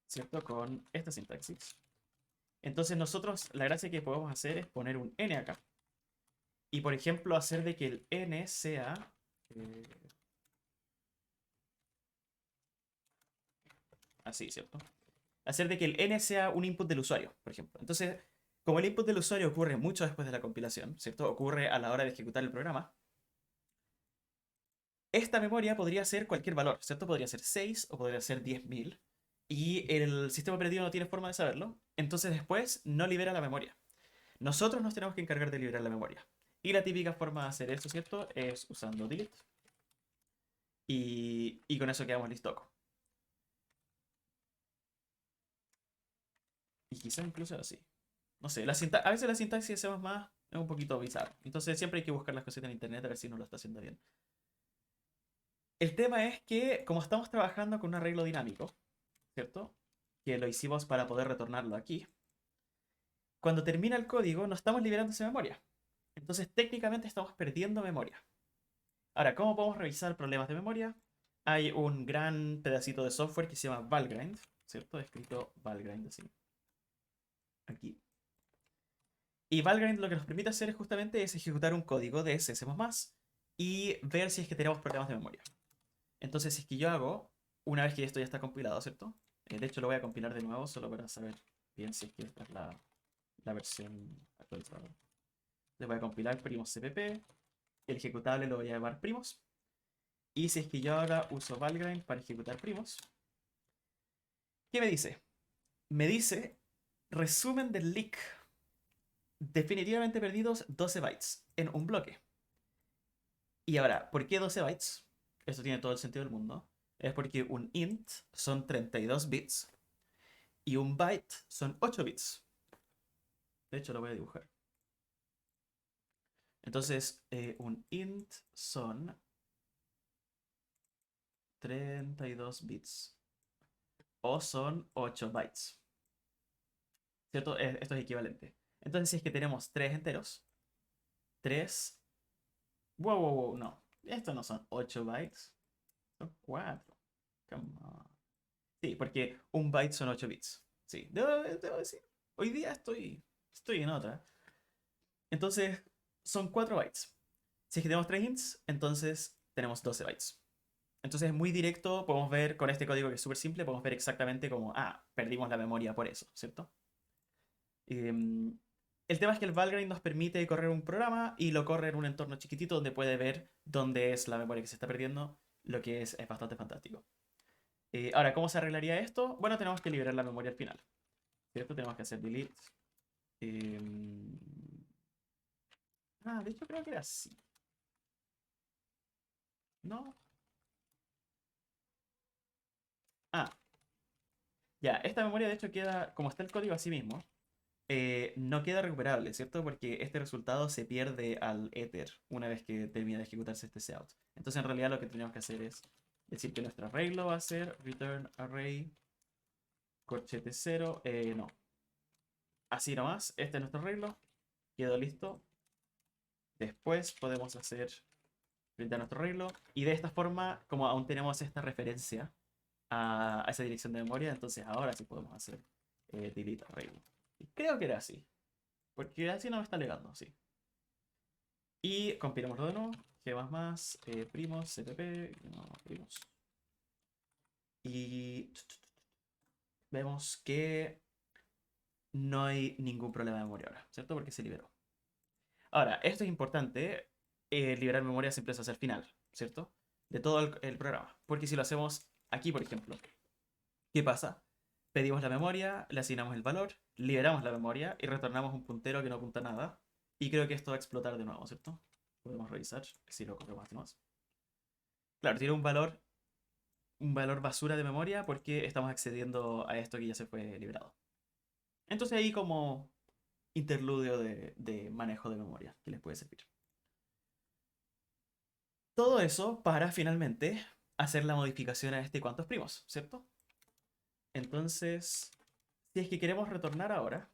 ¿cierto? Con esta sintaxis. Entonces nosotros la gracia que podemos hacer es poner un n acá. Y por ejemplo hacer de que el n sea... así, ¿cierto? Hacer de que el n sea un input del usuario, por ejemplo. Entonces, como el input del usuario ocurre mucho después de la compilación, ¿cierto? Ocurre a la hora de ejecutar el programa. Esta memoria podría ser cualquier valor, ¿cierto? Podría ser 6 o podría ser 10.000. Y el sistema operativo no tiene forma de saberlo. Entonces después no libera la memoria. Nosotros nos tenemos que encargar de liberar la memoria. Y la típica forma de hacer eso, ¿cierto? Es usando delete. Y con eso quedamos listos. Y quizá incluso así. No sé, a veces la sintaxis de C++ es un poquito bizarra. Entonces siempre hay que buscar las cositas en internet a ver si uno lo está haciendo bien. El tema es que, como estamos trabajando con un arreglo dinámico, ¿cierto? que lo hicimos para poder retornarlo aquí. Cuando termina el código, no estamos liberando esa memoria. Entonces, técnicamente estamos perdiendo memoria. Ahora, ¿cómo podemos revisar problemas de memoria? Hay un gran pedacito de software que se llama Valgrind, ¿cierto? Escrito Valgrind así. Aquí. Y Valgrind lo que nos permite hacer es justamente es ejecutar un código de C++ y ver si es que tenemos problemas de memoria. Entonces, si es que yo hago, una vez que esto ya está compilado, ¿cierto? De hecho, lo voy a compilar de nuevo solo para saber bien si es que esta es la versión actualizada. Le voy a compilar primos cpp, el ejecutable lo voy a llamar primos, y si es que yo ahora uso Valgrind para ejecutar primos, ¿qué me dice? Me dice resumen del leak. Definitivamente perdidos 12 bytes en un bloque. Y ahora, ¿por qué 12 bytes? Esto tiene todo el sentido del mundo. Es porque un int son 32 bits y un byte son 8 bits. De hecho, lo voy a dibujar. Entonces, un int son 32 bits o son 8 bytes. ¿Cierto? Esto es equivalente. Entonces, si es que tenemos 3 enteros, 3. Wow, wow, wow, no. Esto no son 8 bytes, son 4. Come on. Sí, porque un byte son 8 bits. Sí, debo decir. Hoy día estoy en otra. Entonces, son 4 bytes. Si es que tenemos 3 ints, entonces tenemos 12 bytes. Entonces es muy directo, podemos ver con este código que es súper simple, podemos ver exactamente como, perdimos la memoria por eso, ¿cierto? El tema es que el Valgrind nos permite correr un programa y lo corre en un entorno chiquitito donde puede ver dónde es la memoria que se está perdiendo, lo que es bastante fantástico. Ahora, ¿cómo se arreglaría esto? Bueno, tenemos que liberar la memoria al final, ¿cierto? Tenemos que hacer delete. Em, de hecho creo que era así. ¿No? Ah, ya, esta memoria de hecho queda, como está el código así mismo, no queda recuperable, ¿cierto? Porque este resultado se pierde al éter una vez que termina de ejecutarse este cout. Entonces en realidad lo que tenemos que hacer es decir que nuestro arreglo va a ser return array corchete 0. No, así nomás, este es nuestro arreglo, quedó listo. Después podemos hacer frente a nuestro arreglo y de esta forma, como aún tenemos esta referencia a esa dirección de memoria, entonces ahora sí podemos hacer delete arreglo. Y creo que era así, porque así no me está alegando, sí. Y compilámoslo de nuevo. G++, primos, cpp, no, primos. Y vemos que no hay ningún problema de memoria ahora, ¿cierto? Porque se liberó. Ahora, esto es importante, liberar memoria siempre se hace al final, ¿cierto? De todo el programa. Porque si lo hacemos aquí, por ejemplo, ¿qué pasa? Pedimos la memoria, le asignamos el valor, liberamos la memoria y retornamos un puntero que no apunta a nada. Y creo que esto va a explotar de nuevo, ¿cierto? Podemos revisar si lo corremos de nuevo. Claro, tiene un valor basura de memoria porque estamos accediendo a esto que ya se fue liberado. Entonces ahí como interludio de manejo de memoria que les puede servir. Todo eso para finalmente hacer la modificación a este cuantos primos, ¿cierto? Entonces, si es que queremos retornar ahora,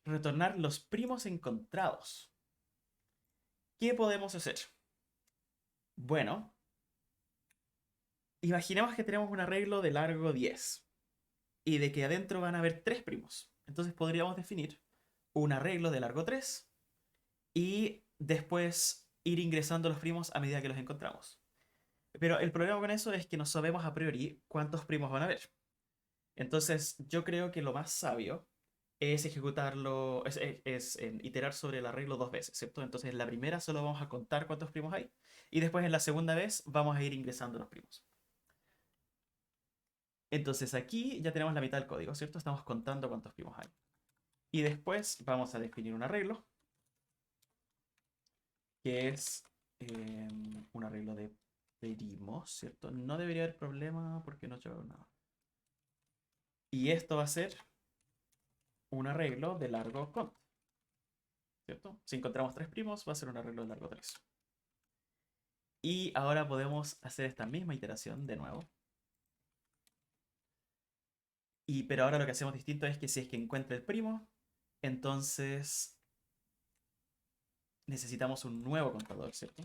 retornar los primos encontrados, ¿qué podemos hacer? Bueno, imaginemos que tenemos un arreglo de largo 10 y de que adentro van a haber 3 primos. Entonces podríamos definir un arreglo de largo 3 y después ir ingresando los primos a medida que los encontramos. Pero el problema con eso es que no sabemos a priori cuántos primos van a haber. Entonces yo creo que lo más sabio es ejecutarlo, iterar sobre el arreglo 2 veces, ¿cierto? Entonces en la primera solo vamos a contar cuántos primos hay y después en la segunda vez vamos a ir ingresando los primos. Entonces aquí ya tenemos la mitad del código, ¿cierto? Estamos contando cuántos primos hay. Y después vamos a definir un arreglo que es un arreglo de primos, ¿cierto? No debería haber problema porque no he hecho nada. Y esto va a ser un arreglo de largo cont, ¿cierto? Si encontramos 3 primos, va a ser un arreglo de largo 3. Y ahora podemos hacer esta misma iteración de nuevo. Pero ahora lo que hacemos distinto es que si es que encuentra el primo, entonces necesitamos un nuevo contador, ¿cierto?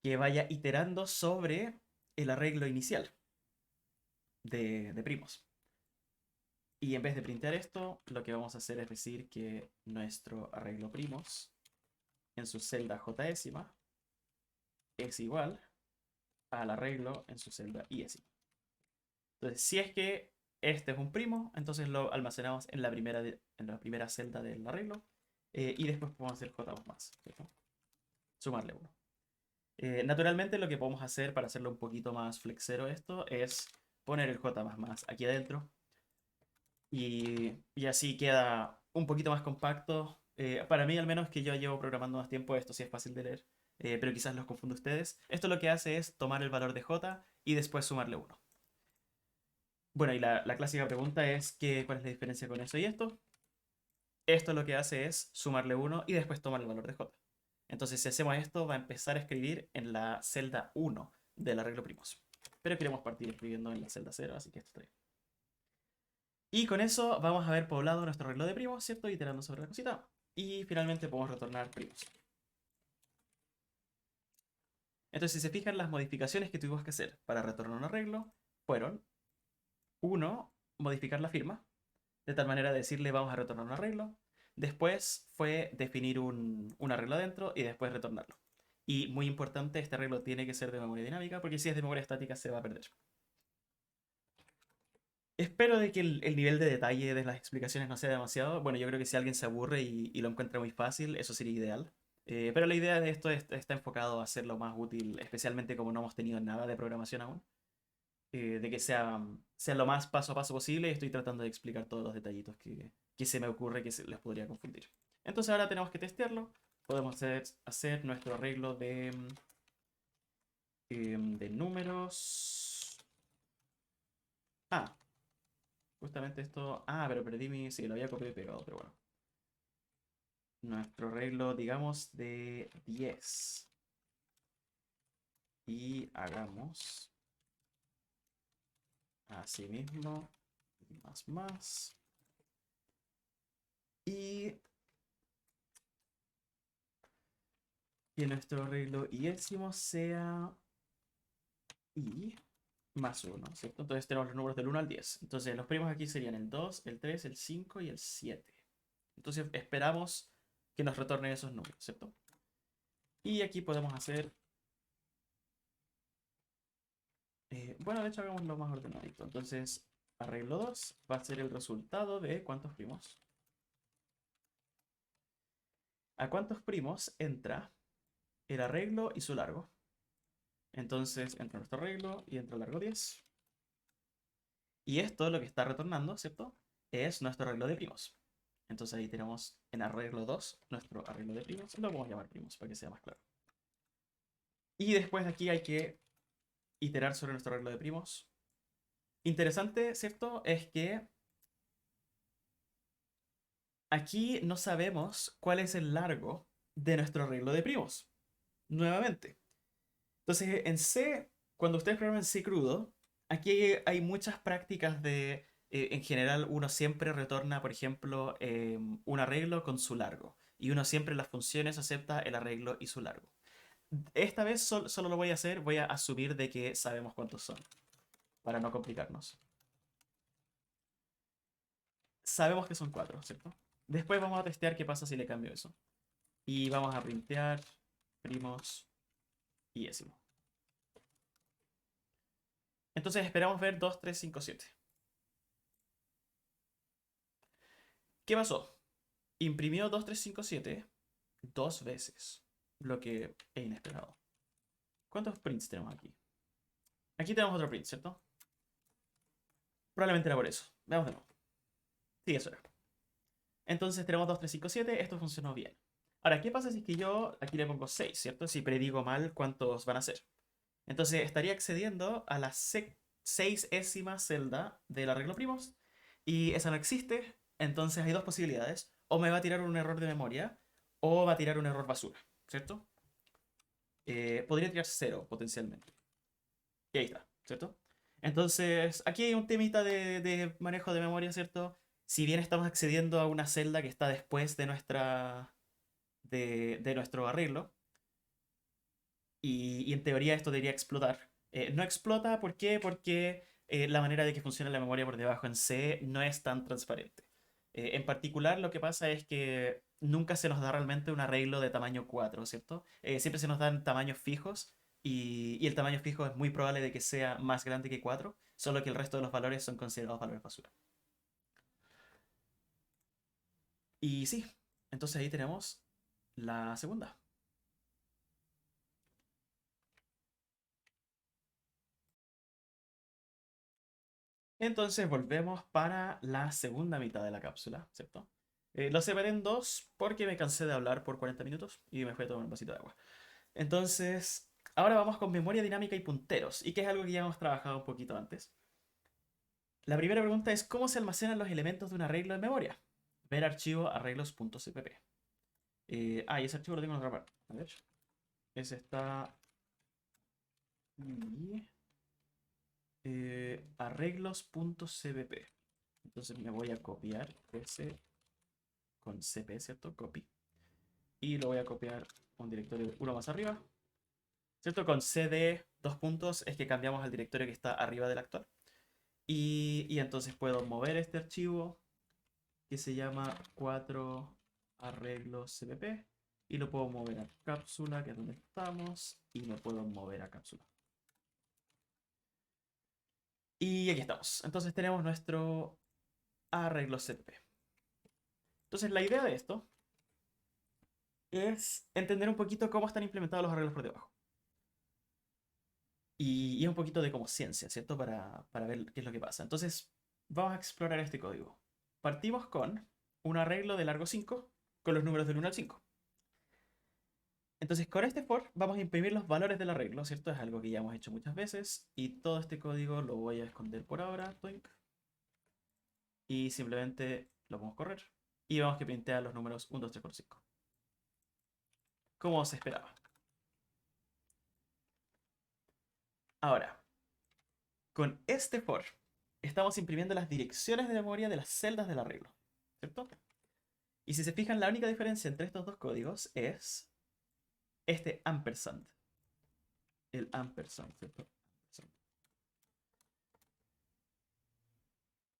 Que vaya iterando sobre el arreglo inicial de primos. Y en vez de printear esto, lo que vamos a hacer es decir que nuestro arreglo primos en su celda jésima es igual al arreglo en su celda iésima. Entonces, si es que este es un primo, entonces lo almacenamos en la primera celda del arreglo. Y después podemos hacer j más, ¿cierto? Sumarle uno. Naturalmente, lo que podemos hacer para hacerlo un poquito más flexero esto es poner el j más aquí adentro. Y así queda un poquito más compacto. Para mí, al menos que yo llevo programando más tiempo, esto sí es fácil de leer. Pero quizás los confunde ustedes. Esto lo que hace es tomar el valor de j y después sumarle uno. Bueno, y la clásica pregunta es ¿cuál es la diferencia con eso y esto? Esto lo que hace es sumarle 1 y después tomar el valor de j. Entonces, si hacemos esto, va a empezar a escribir en la celda 1 del arreglo primos. Pero queremos partir escribiendo en la celda 0, así que esto está bien. Y con eso vamos a haber poblado nuestro arreglo de primos, ¿cierto? Iterando sobre la cosita. Y finalmente podemos retornar primos. Entonces, si se fijan, las modificaciones que tuvimos que hacer para retornar un arreglo fueron: 1, modificar la firma, de tal manera de decirle vamos a retornar un arreglo. Después fue definir un arreglo adentro y después retornarlo. Y muy importante, este arreglo tiene que ser de memoria dinámica, porque si es de memoria estática se va a perder. Espero de que el nivel de detalle de las explicaciones no sea demasiado. Bueno, yo creo que si alguien se aburre y lo encuentra muy fácil, eso sería ideal. Pero la idea de esto está enfocado a hacerlo más útil, especialmente como no hemos tenido nada de programación aún. De que sea lo más paso a paso posible, y estoy tratando de explicar todos los detallitos que se me ocurre que les podría confundir. Entonces ahora tenemos que testearlo. Podemos hacer nuestro arreglo de números. Ah, justamente esto. Ah, pero perdí mi. Sí, lo había copiado y pegado, pero bueno. Nuestro arreglo, digamos, de 10. Y hagamos así mismo. Más. Y que nuestro arreglo iésimo sea i más 1, ¿cierto? Entonces tenemos los números del 1 al 10. Entonces los primos aquí serían el 2, el 3, el 5 y el 7. Entonces esperamos que nos retornen esos números, ¿cierto? Y aquí podemos hacer... bueno, de hecho hagámoslo más ordenadito. Entonces arreglo 2 va a ser el resultado de ¿cuántos primos? ¿A cuántos primos entra el arreglo y su largo? Entonces entra nuestro arreglo y entra el largo 10. Y esto lo que está retornando, ¿cierto? Es nuestro arreglo de primos. Entonces ahí tenemos en arreglo 2 nuestro arreglo de primos. Lo podemos llamar primos para que sea más claro. Y después de aquí hay que iterar sobre nuestro arreglo de primos. Interesante, ¿cierto? Es que aquí no sabemos cuál es el largo de nuestro arreglo de primos. Nuevamente. Entonces en C, cuando ustedes programan C crudo, aquí hay muchas prácticas de... en general, uno siempre retorna, por ejemplo, un arreglo con su largo. Y uno siempre en las funciones acepta el arreglo y su largo. Esta vez solo lo voy a hacer, voy a asumir de que sabemos cuántos son, para no complicarnos. Sabemos que son 4, ¿cierto? Después vamos a testear qué pasa si le cambio eso. Y vamos a printear primos y décimo. Entonces esperamos ver 2, 3, 5, 7. ¿Qué pasó? Imprimió 2, 3, 5, 7 dos veces, lo que es inesperado. ¿Cuántos prints tenemos aquí? Aquí tenemos otro print, ¿cierto? Probablemente era por eso. Veamos de nuevo. Sí, eso era. Entonces tenemos 2, 3, 5, 7. Esto funcionó bien. Ahora, ¿qué pasa si es que yo aquí le pongo 6, ¿cierto? Si predigo mal cuántos van a ser. Entonces estaría accediendo a la 6ª celda del arreglo primos. Y esa no existe. Entonces hay dos posibilidades. O me va a tirar un error de memoria, o va a tirar un error basura, ¿cierto? Podría tirar 0 potencialmente. Y ahí está, ¿cierto? Entonces, aquí hay un temita de manejo de memoria, ¿cierto? Si bien estamos accediendo a una celda que está después de nuestro arreglo, y en teoría esto debería explotar. No explota, ¿por qué? Porque la manera de que funciona la memoria por debajo en C no es tan transparente. En particular, lo que pasa es que nunca se nos da realmente un arreglo de tamaño 4, ¿cierto? Siempre se nos dan tamaños fijos y el tamaño fijo es muy probable de que sea más grande que 4, solo que el resto de los valores son considerados valores basura. Y sí, entonces ahí tenemos la segunda. Entonces volvemos para la segunda mitad de la cápsula, ¿cierto? Lo separé en dos porque me cansé de hablar por 40 minutos y me fui a tomar un vasito de agua. Entonces, ahora vamos con memoria dinámica y punteros, y que es algo que ya hemos trabajado un poquito antes. La primera pregunta es: ¿cómo se almacenan los elementos de un arreglo de memoria? Ver archivo arreglos.cpp. Y ese archivo lo tengo en otra parte. A ver. Ese está. Y, arreglos.cpp. Entonces me voy a copiar ese con cp, ¿cierto? Copy. Y lo voy a copiar a un directorio uno más arriba. ¿Cierto? Con cd dos puntos es que cambiamos al directorio que está arriba del actual. Y entonces puedo mover este archivo que se llama 4 arreglos cpp. Y lo puedo mover a cápsula, que es donde estamos. Y lo puedo mover a cápsula. Y aquí estamos. Entonces tenemos nuestro arreglo cpp. Entonces la idea de esto es entender un poquito cómo están implementados los arreglos por debajo. Y un poquito de como ciencia, ¿cierto? Para ver qué es lo que pasa. Entonces, vamos a explorar este código. Partimos con un arreglo de largo 5 con los números del 1 al 5. Entonces, con este for vamos a imprimir los valores del arreglo, ¿cierto? Es algo que ya hemos hecho muchas veces. Y todo este código lo voy a esconder por ahora. Toink. Y simplemente lo vamos a correr. Y vamos que printea los números 1, 2, 3, 4, 5. Como se esperaba. Ahora, con este for, estamos imprimiendo las direcciones de memoria de las celdas del arreglo, ¿cierto? Y si se fijan, la única diferencia entre estos dos códigos es este ampersand. El ampersand, ¿cierto?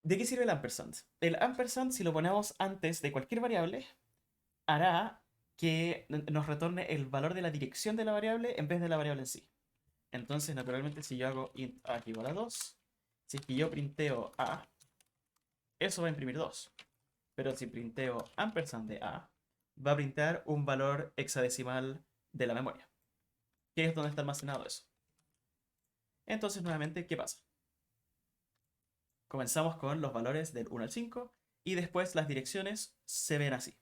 ¿De qué sirve el ampersand? El ampersand, si lo ponemos antes de cualquier variable, hará que nos retorne el valor de la dirección de la variable en vez de la variable en sí. Entonces, naturalmente, si yo hago int a igual a 2, si es que yo printeo a, eso va a imprimir 2. Pero si printeo ampersand de a, va a printar un valor hexadecimal de la memoria, que es donde está almacenado eso. Entonces, nuevamente, ¿qué pasa? Comenzamos con los valores del 1 al 5 y después las direcciones se ven así.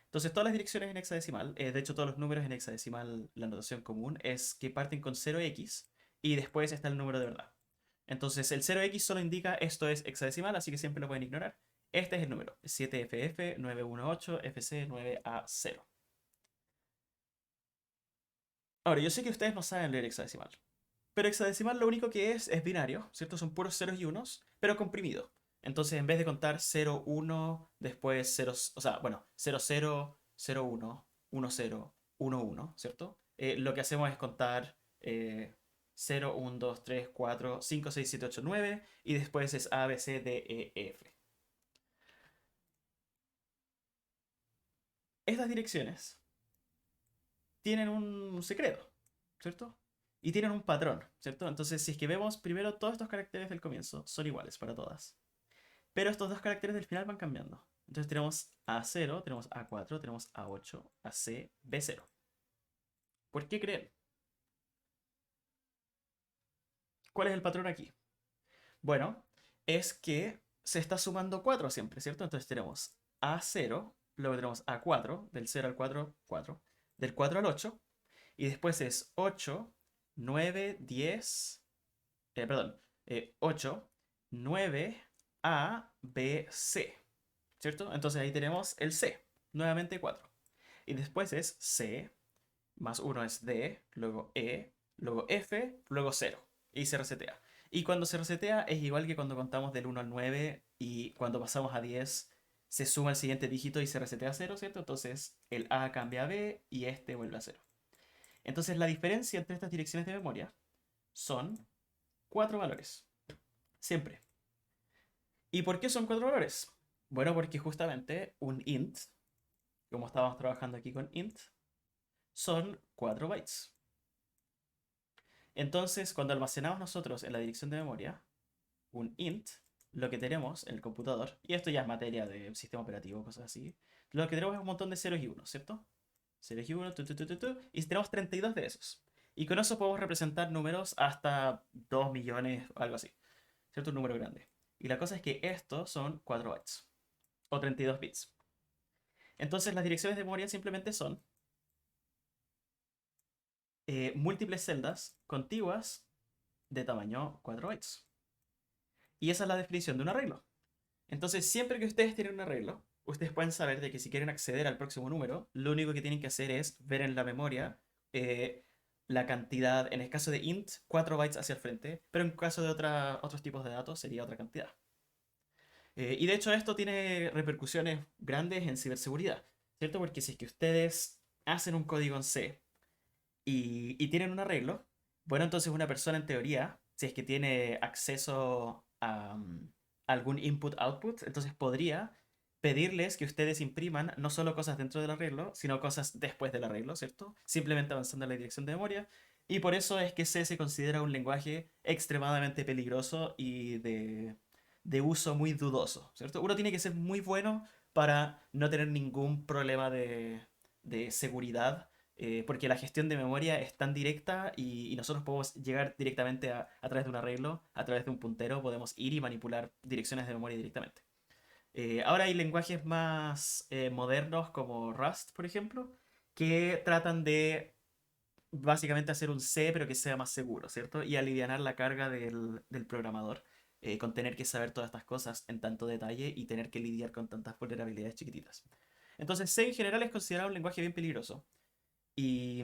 Entonces, todas las direcciones en hexadecimal, de hecho, todos los números en hexadecimal, la notación común es que parten con 0x y después está el número de verdad. Entonces, el 0x solo indica esto es hexadecimal, así que siempre lo pueden ignorar. Este es el número: 7FF918FC9A0. Ahora, yo sé que ustedes no saben leer hexadecimal, pero hexadecimal lo único que es binario, ¿cierto? Son puros ceros y unos, pero comprimido. Entonces, en vez de contar 0, 1, después 0, o sea, bueno, 0, 0, 0, 1, 1, 0, 1, 1, ¿cierto? Lo que hacemos es contar 0, 1, 2, 3, 4, 5, 6, 7, 8, 9, y después es A, B, C, D, E, F. Estas direcciones tienen un secreto, ¿cierto? Y tienen un patrón, ¿cierto? Entonces, si es que vemos primero, todos estos caracteres del comienzo son iguales para todas. Pero estos dos caracteres del final van cambiando. Entonces tenemos A0, tenemos A4, tenemos A8, AC, B0. ¿Por qué creen? ¿Cuál es el patrón aquí? Bueno, es que se está sumando 4 siempre, ¿cierto? Entonces tenemos A0, luego tenemos A4, del 0 al 4, 4, del 4 al 8, y después es 8, 9, 10, perdón, 8, 9, A, B, C, ¿cierto? Entonces ahí tenemos el C, nuevamente 4. Y después es C, más 1 es D, luego E, luego F, luego 0. Y se resetea. Y cuando se resetea es igual que cuando contamos del 1 al 9 y cuando pasamos a 10 se suma el siguiente dígito y se resetea a 0, ¿cierto? Entonces el A cambia a B y este vuelve a 0. Entonces la diferencia entre estas direcciones de memoria son 4 valores. Siempre. ¿Y por qué son 4 valores? Bueno, porque justamente un int, como estábamos trabajando aquí con int, son 4 bytes. Entonces, cuando almacenamos nosotros en la dirección de memoria un int, lo que tenemos en el computador, y esto ya es materia de sistema operativo, cosas así, lo que tenemos es un montón de ceros y unos, ¿cierto? Ceros y unos, y tenemos 32 de esos. Y con eso podemos representar números hasta 2 millones, algo así, ¿cierto? Un número grande. Y la cosa es que estos son 4 bytes, o 32 bits. Entonces las direcciones de memoria simplemente son múltiples celdas contiguas de tamaño 4 bytes. Y esa es la definición de un arreglo. Entonces, siempre que ustedes tienen un arreglo, ustedes pueden saber de que si quieren acceder al próximo número, lo único que tienen que hacer es ver en la memoria eh, la cantidad, en el caso de int, 4 bytes hacia el frente, pero en caso de otros tipos de datos sería otra cantidad. Y de hecho esto tiene repercusiones grandes en ciberseguridad, ¿cierto? Porque si es que ustedes hacen un código en C y tienen un arreglo, bueno, entonces una persona en teoría, si es que tiene acceso a algún input-output, entonces podría pedirles que ustedes impriman no solo cosas dentro del arreglo, sino cosas después del arreglo, ¿cierto? Simplemente avanzando en la dirección de memoria. Y por eso es que C se considera un lenguaje extremadamente peligroso y de uso muy dudoso, ¿cierto? Uno tiene que ser muy bueno para no tener ningún problema de seguridad porque la gestión de memoria es tan directa y nosotros podemos llegar directamente a través de un arreglo, a través de un puntero, podemos ir y manipular direcciones de memoria directamente. Ahora hay lenguajes más modernos como Rust, por ejemplo, que tratan de básicamente hacer un C, pero que sea más seguro, ¿cierto? Y alivianar la carga del programador, con tener que saber todas estas cosas en tanto detalle y tener que lidiar con tantas vulnerabilidades chiquititas. Entonces, C en general es considerado un lenguaje bien peligroso. Y,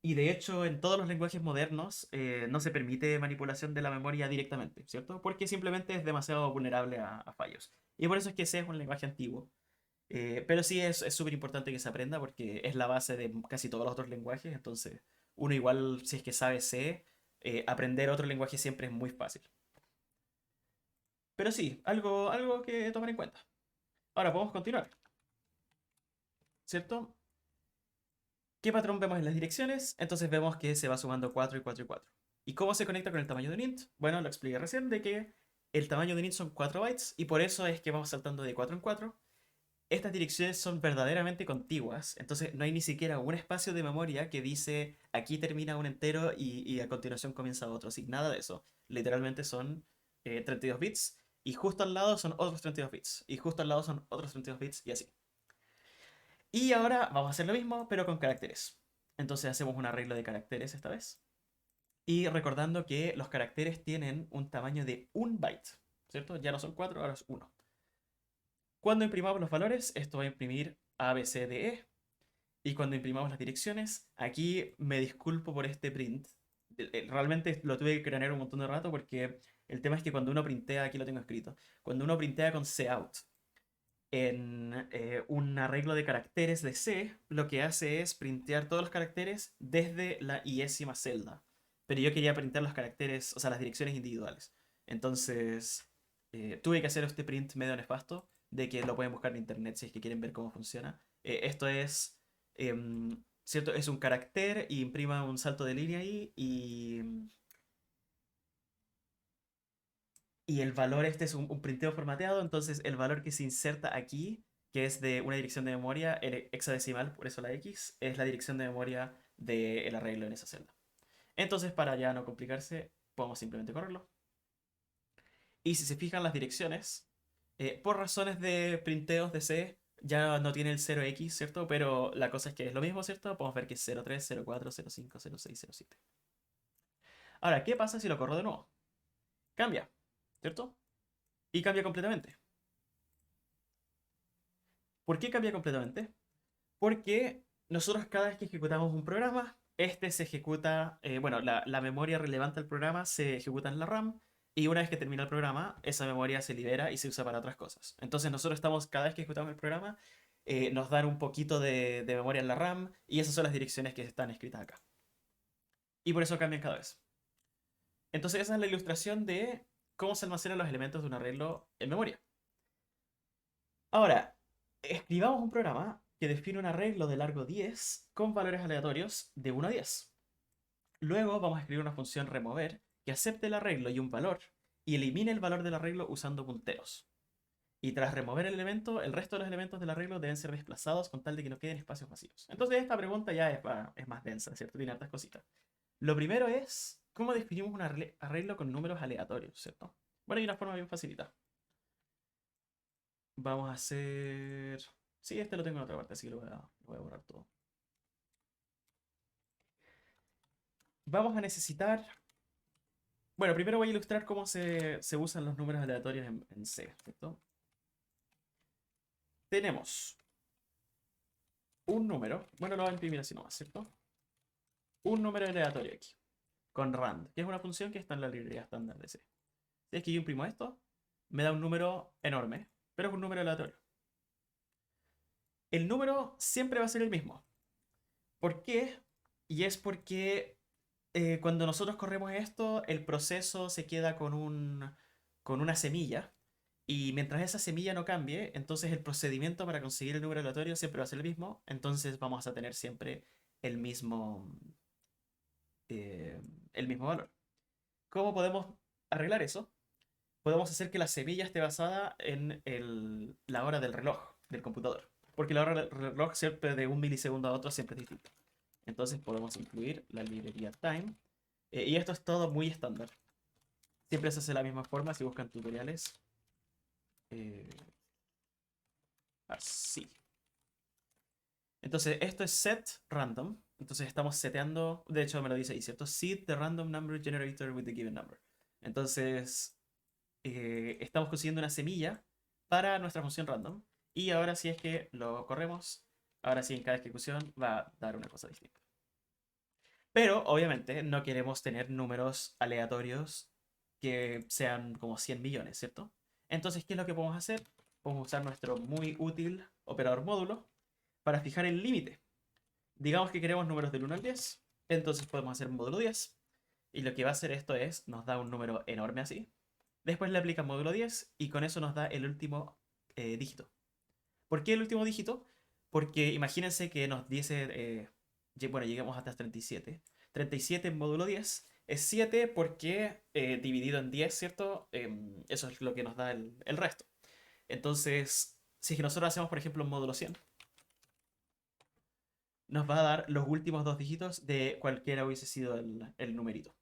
y de hecho, en todos los lenguajes modernos no se permite manipulación de la memoria directamente, ¿cierto? Porque simplemente es demasiado vulnerable a fallos. Y por eso es que C es un lenguaje antiguo. Pero sí es súper importante que se aprenda porque es la base de casi todos los otros lenguajes. Entonces, uno igual, si es que sabe C, aprender otro lenguaje siempre es muy fácil. Pero sí, algo que tomar en cuenta. Ahora podemos continuar, ¿cierto? ¿Qué patrón vemos en las direcciones? Entonces vemos que se va sumando 4 y 4 y 4. ¿Y cómo se conecta con el tamaño de un int? Bueno, lo expliqué recién de que el tamaño de un int son 4 bytes y por eso es que vamos saltando de 4 en 4. Estas direcciones son verdaderamente contiguas, entonces no hay ni siquiera un espacio de memoria que dice aquí termina un entero y a continuación comienza otro. Así, nada de eso. Literalmente son 32 bits y justo al lado son otros 32 bits y justo al lado son otros 32 bits y así. Y ahora vamos a hacer lo mismo, pero con caracteres. Entonces hacemos un arreglo de caracteres esta vez. Y recordando que los caracteres tienen un tamaño de un byte, ¿cierto? Ya no son 4, ahora es uno. Cuando imprimamos los valores, esto va a imprimir A, B, C, D, E. Y cuando imprimamos las direcciones, aquí me disculpo por este print. Realmente lo tuve que cranear un montón de rato porque el tema es que cuando uno printea, aquí lo tengo escrito, cuando uno printea con cout en un arreglo de caracteres de C, lo que hace es printear todos los caracteres desde la iésima celda. Pero yo quería printar los caracteres, o sea, las direcciones individuales. Entonces, tuve que hacer este print medio nefasto, de que lo pueden buscar en internet si es que quieren ver cómo funciona. Esto es, ¿cierto? Es un carácter y imprima un salto de línea ahí y el valor este es un printeo formateado, entonces el valor que se inserta aquí, que es de una dirección de memoria hexadecimal, por eso la X, es la dirección de memoria del arreglo en esa celda. Entonces, para ya no complicarse, podemos simplemente correrlo. Y si se fijan las direcciones, por razones de printeos de C, ya no tiene el 0x, ¿cierto? Pero la cosa es que es lo mismo, ¿cierto? Podemos ver que es 03, 04, 05, 06, 07. Ahora, ¿qué pasa si lo corro de nuevo? Cambia, ¿cierto? Y cambia completamente. ¿Por qué cambia completamente? Porque nosotros cada vez que ejecutamos un programa, este se ejecuta, bueno, la memoria relevante del programa se ejecuta en la RAM y una vez que termina el programa, esa memoria se libera y se usa para otras cosas. Entonces nosotros estamos, cada vez que ejecutamos el programa, nos dan un poquito de memoria en la RAM y esas son las direcciones que están escritas acá. Y por eso cambian cada vez. Entonces esa es la ilustración de cómo se almacenan los elementos de un arreglo en memoria. Ahora, escribamos un programa que define un arreglo de largo 10 con valores aleatorios de 1 a 10. Luego vamos a escribir una función remover que acepte el arreglo y un valor y elimine el valor del arreglo usando punteros. Y tras remover el elemento, el resto de los elementos del arreglo deben ser desplazados con tal de que no queden espacios vacíos. Entonces esta pregunta ya es más densa, ¿cierto? Tiene hartas cositas. Lo primero es, ¿cómo definimos un arreglo con números aleatorios, ¿cierto? Bueno, hay una forma bien facilita. Vamos a hacer... Sí, este lo tengo en otra parte, así que lo voy a borrar todo. Vamos a necesitar... Bueno, primero voy a ilustrar cómo se usan los números aleatorios en C, ¿cierto? Tenemos un número, bueno, lo voy a imprimir así nomás, ¿cierto? Un número aleatorio aquí, con rand, que es una función que está en la librería estándar de C. Si es que yo imprimo esto, me da un número enorme, pero es un número aleatorio. El número siempre va a ser el mismo. ¿Por qué? Y es porque cuando nosotros corremos esto, el proceso se queda con una semilla. Y mientras esa semilla no cambie, entonces el procedimiento para conseguir el número aleatorio siempre va a ser el mismo. Entonces vamos a tener siempre el mismo, eh, el mismo valor. ¿Cómo podemos arreglar eso? Podemos hacer que la semilla esté basada en la hora del reloj del computador. Porque la hora del reloj siempre de un milisegundo a otro siempre es distinta. Entonces podemos incluir la librería time. Y esto es todo muy estándar. Siempre se hace de la misma forma si buscan tutoriales. eh, Así. Entonces esto es set random. Entonces estamos seteando, de hecho me lo dice ahí, ¿cierto? Set the random number generator with the given number. Entonces estamos consiguiendo una semilla para nuestra función random. Y ahora si es que lo corremos, ahora sí en cada ejecución va a dar una cosa distinta. Pero obviamente no queremos tener números aleatorios que sean como 100 millones, ¿cierto? Entonces, ¿qué es lo que podemos hacer? Podemos usar nuestro muy útil operador módulo para fijar el límite. Digamos que queremos números del 1 al 10, entonces podemos hacer módulo 10. Y lo que va a hacer esto es, nos da un número enorme así. Después le aplica módulo 10 y con eso nos da el último dígito. ¿Por qué el último dígito? Porque imagínense que nos diese, bueno, llegamos hasta 37. 37 en módulo 10 es 7 porque dividido en 10, ¿cierto? Eso es lo que nos da el resto. Entonces, si es que nosotros hacemos, por ejemplo, un módulo 100, nos va a dar los últimos dos dígitos de cualquiera hubiese sido el numerito.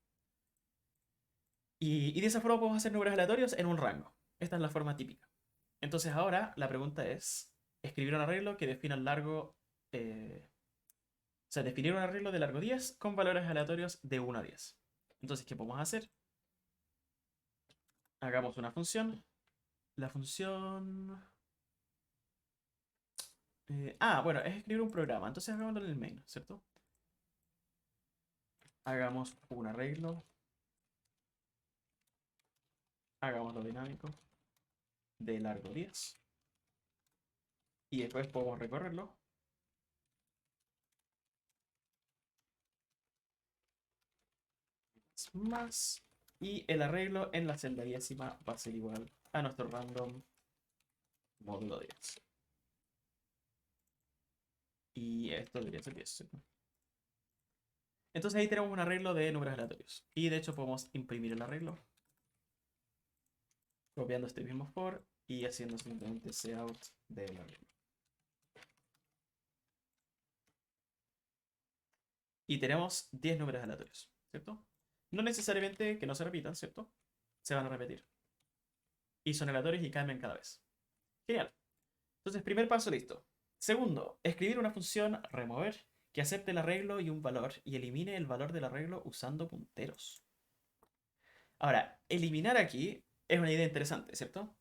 Y de esa forma podemos hacer números aleatorios en un rango. Esta es la forma típica. Entonces ahora la pregunta es, escribir un arreglo que defina el largo, o sea, definir un arreglo de largo 10 con valores aleatorios de 1 a 10. Entonces, ¿qué podemos hacer? Hagamos una función. La función... bueno, es escribir un programa. Entonces hagámoslo en el main, ¿cierto? Hagamos un arreglo. Hagámoslo dinámico. De largo 10. Y después podemos recorrerlo. Más. Y el arreglo en la celda décima va a ser igual a nuestro random módulo 10. Y esto debería ser 10, ¿cierto? Entonces ahí tenemos un arreglo de números aleatorios. Y de hecho podemos imprimir el arreglo. Copiando este mismo for y haciendo simplemente cout del arreglo. Y tenemos 10 números aleatorios, ¿cierto? No necesariamente que no se repitan, ¿cierto? Se van a repetir. Y son aleatorios y cambian cada vez. Genial. Entonces, primer paso listo. Segundo, escribir una función remover que acepte el arreglo y un valor y elimine el valor del arreglo usando punteros. Ahora, eliminar aquí es una idea interesante, ¿cierto?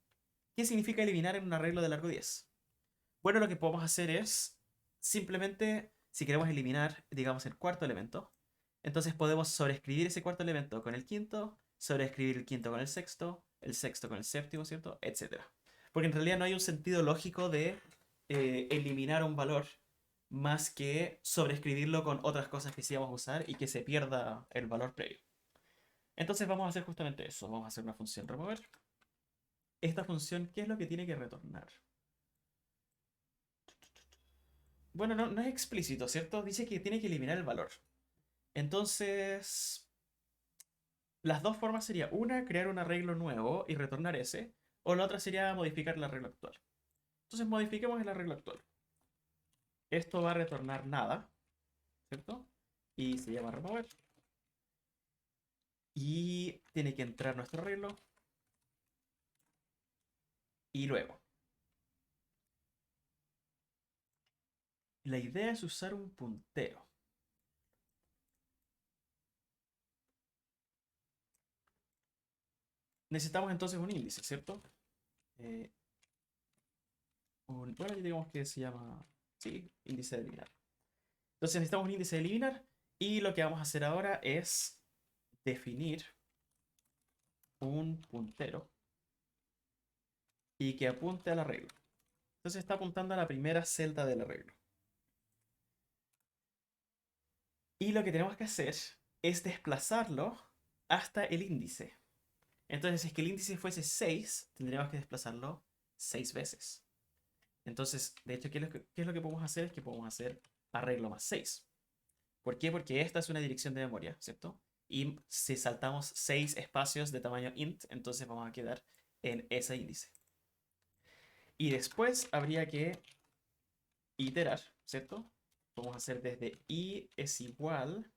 ¿Qué significa eliminar en un arreglo de largo 10? Bueno, lo que podemos hacer es simplemente si queremos eliminar, digamos, el cuarto elemento, entonces podemos sobreescribir ese cuarto elemento con el quinto, sobreescribir el quinto con el sexto con el séptimo, ¿cierto? Etcétera. Porque en realidad no hay un sentido lógico de eliminar un valor más que sobreescribirlo con otras cosas que sí vamos a usar y que se pierda el valor previo. Entonces vamos a hacer justamente eso. Vamos a hacer una función remover. Esta función, ¿qué es lo que tiene que retornar? Bueno, no es explícito, ¿cierto? Dice que tiene que eliminar el valor. Entonces, las dos formas sería una, crear un arreglo nuevo y retornar ese, o la otra sería modificar el arreglo actual. Entonces modifiquemos el arreglo actual. Esto va a retornar nada, ¿cierto? Y se llama remover. Y tiene que entrar nuestro arreglo. Y luego, la idea es usar un puntero. Necesitamos entonces un índice, ¿cierto? Eh, bueno, ya digamos que se llama, sí, índice de eliminar. Entonces necesitamos un índice de eliminar y lo que vamos a hacer ahora es definir un puntero y que apunte al arreglo. Entonces está apuntando a la primera celda del arreglo. Y lo que tenemos que hacer es desplazarlo hasta el índice. Entonces, si es que el índice fuese 6, tendríamos que desplazarlo 6 veces. Entonces, de hecho, ¿qué es lo que podemos hacer? Es que podemos hacer arreglo más 6. ¿Por qué? Porque esta es una dirección de memoria, ¿cierto? Y si saltamos 6 espacios de tamaño int, entonces vamos a quedar en ese índice. Y después habría que iterar, ¿cierto? Vamos a hacer desde i es igual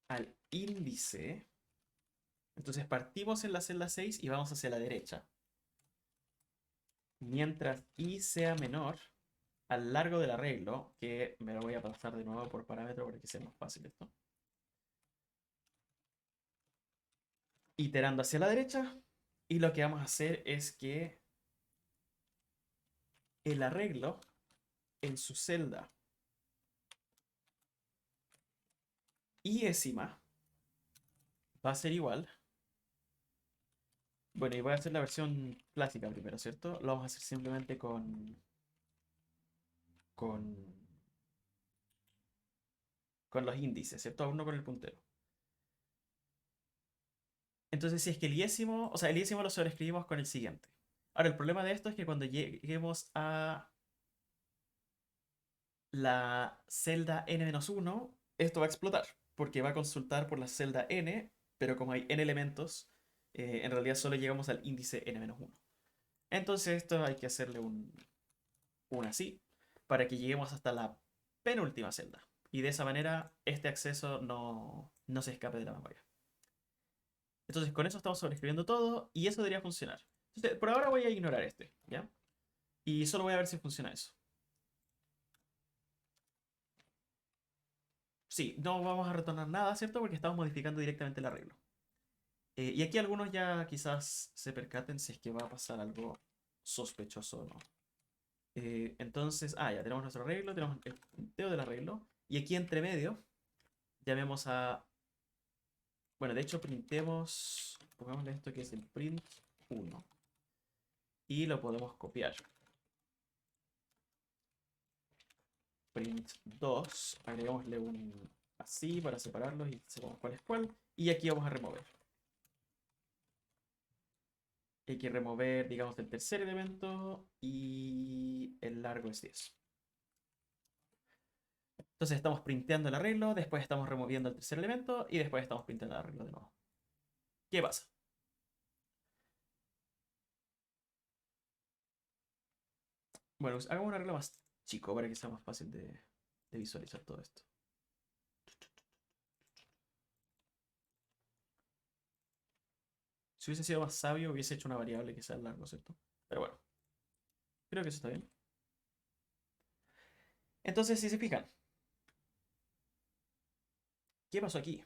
al índice. Entonces partimos en la celda 6 y vamos hacia la derecha. Mientras i sea menor al largo del arreglo, que me lo voy a pasar de nuevo por parámetro para que sea más fácil esto. Iterando hacia la derecha. Y lo que vamos a hacer es que el arreglo en su celda iésima va a ser igual. Bueno, y voy a hacer la versión clásica primero, ¿cierto? Lo vamos a hacer simplemente con, con los índices, ¿cierto? Aún no con el puntero. Entonces, si es que el iésimo, o sea, el iésimo lo sobreescribimos con el siguiente. Ahora, el problema de esto es que cuando lleguemos a la celda n-1, esto va a explotar, porque va a consultar por la celda n, pero como hay n elementos, en realidad solo llegamos al índice n-1. Entonces esto hay que hacerle un así, para que lleguemos hasta la penúltima celda. Y de esa manera este acceso no se escape de la memoria. Entonces con eso estamos sobreescribiendo todo y eso debería funcionar. Entonces, por ahora voy a ignorar este, ¿ya? Y solo voy a ver si funciona eso. Sí, no vamos a retornar nada, ¿cierto? Porque estamos modificando directamente el arreglo. Y aquí algunos ya quizás se percaten si es que va a pasar algo sospechoso o no. Entonces, ya tenemos nuestro arreglo, tenemos el punteo del arreglo. Y aquí entre medio, llamemos a... Bueno, de hecho, printemos... Pongámosle esto que es el print 1. Y lo podemos copiar. Print 2. Agregámosle un así para separarlos y sepamos cuál es cuál. Y aquí vamos a remover. Hay que remover, digamos, el tercer elemento y el largo es 10. Entonces estamos printeando el arreglo, después estamos removiendo el tercer elemento y después estamos printeando el arreglo de nuevo. ¿Qué pasa? Bueno, pues, hagamos un arreglo más chico para que sea más fácil de visualizar todo esto. Si hubiese sido más sabio, hubiese hecho una variable que sea el largo, ¿cierto? Pero bueno, creo que eso está bien. Entonces, si se fijan, ¿qué pasó aquí?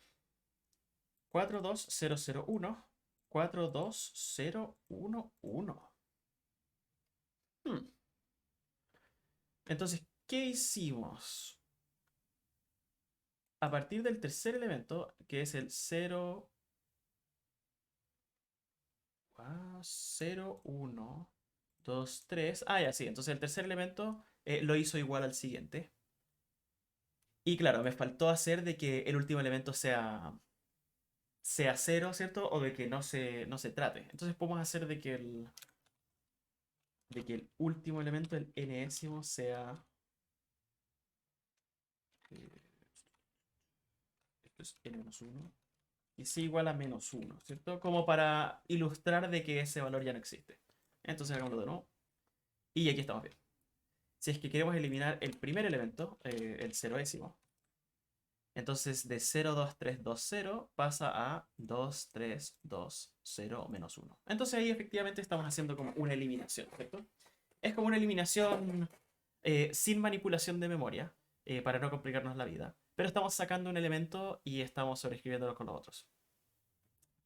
42001, 42011. Hmm. Entonces, ¿qué hicimos? A partir del tercer elemento, que es el 0, 0, 1, 2, 3. Ah, ya, sí. Entonces el tercer elemento lo hizo igual al siguiente. Y claro, me faltó hacer de que el último elemento sea 0, ¿cierto? O de que no se trate. Entonces podemos hacer de que el último elemento, el enésimo, sea... eh, esto es n-1. Y sea igual a -1, ¿cierto? Como para ilustrar de que ese valor ya no existe. Entonces hagámoslo de nuevo. Y aquí estamos bien. Si es que queremos eliminar el primer elemento, el ceroésimo, entonces de 0, 2, 3, 2, 0 pasa a 2, 3, 2, 0, -1. Entonces ahí efectivamente estamos haciendo como una eliminación, ¿cierto? Es como una eliminación sin manipulación de memoria, para no complicarnos la vida. Pero estamos sacando un elemento y estamos sobreescribiéndolo con los otros.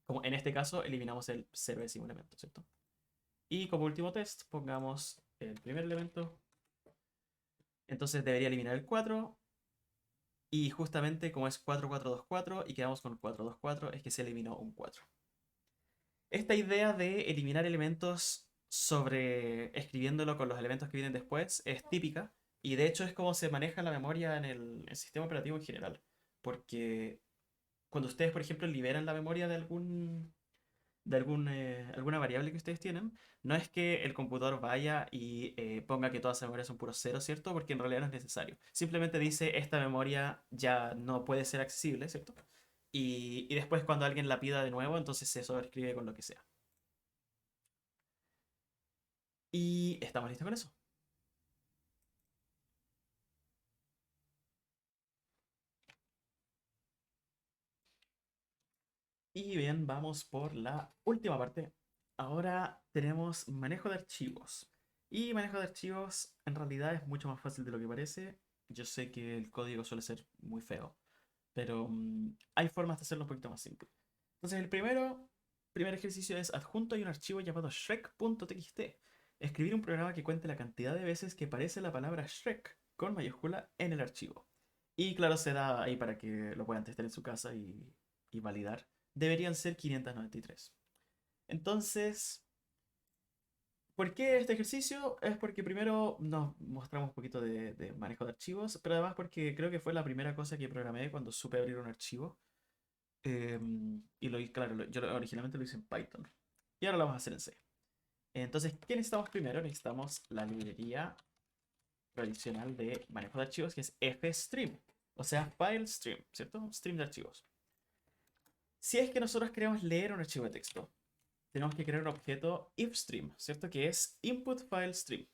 Como en este caso eliminamos el ceroésimo elemento, ¿cierto? Y como último test, pongamos el primer elemento. Entonces debería eliminar el 4. Y justamente como es 4, 4, 2, 4 y quedamos con 4, 2, 4, es que se eliminó un 4. Esta idea de eliminar elementos sobre escribiéndolo con los elementos que vienen después es típica y de hecho es como se maneja la memoria en el sistema operativo en general. Porque cuando ustedes, por ejemplo, liberan la memoria alguna variable que ustedes tienen, no es que el computador vaya y ponga que todas esas memorias son puros ceros, ¿cierto? Porque en realidad no es necesario. Simplemente dice, esta memoria ya no puede ser accesible, ¿cierto? Y después cuando alguien la pida de nuevo, entonces se sobrescribe con lo que sea. Y estamos listos con eso. Y bien, vamos por la última parte. Ahora tenemos manejo de archivos. Y manejo de archivos en realidad es mucho más fácil de lo que parece. Yo sé que el código suele ser muy feo, pero hay formas de hacerlo un poquito más simple. Entonces, el primer ejercicio es adjunto hay un archivo llamado shrek.txt. Escribir un programa que cuente la cantidad de veces que aparece la palabra Shrek con mayúscula en el archivo. Y claro, se da ahí para que lo puedan testar en su casa y validar. Deberían ser 593. Entonces, ¿por qué este ejercicio? Es porque primero nos mostramos un poquito de manejo de archivos, pero además porque creo que fue la primera cosa que programé cuando supe abrir un archivo. Y claro, yo originalmente lo hice en Python. Y ahora lo vamos a hacer en C. Entonces, ¿qué necesitamos primero? Necesitamos la librería tradicional de manejo de archivos, que es fstream. O sea, file stream, ¿cierto? Stream de archivos. Si es que nosotros queremos leer un archivo de texto, tenemos que crear un objeto ifstream, ¿cierto? Que es input file stream.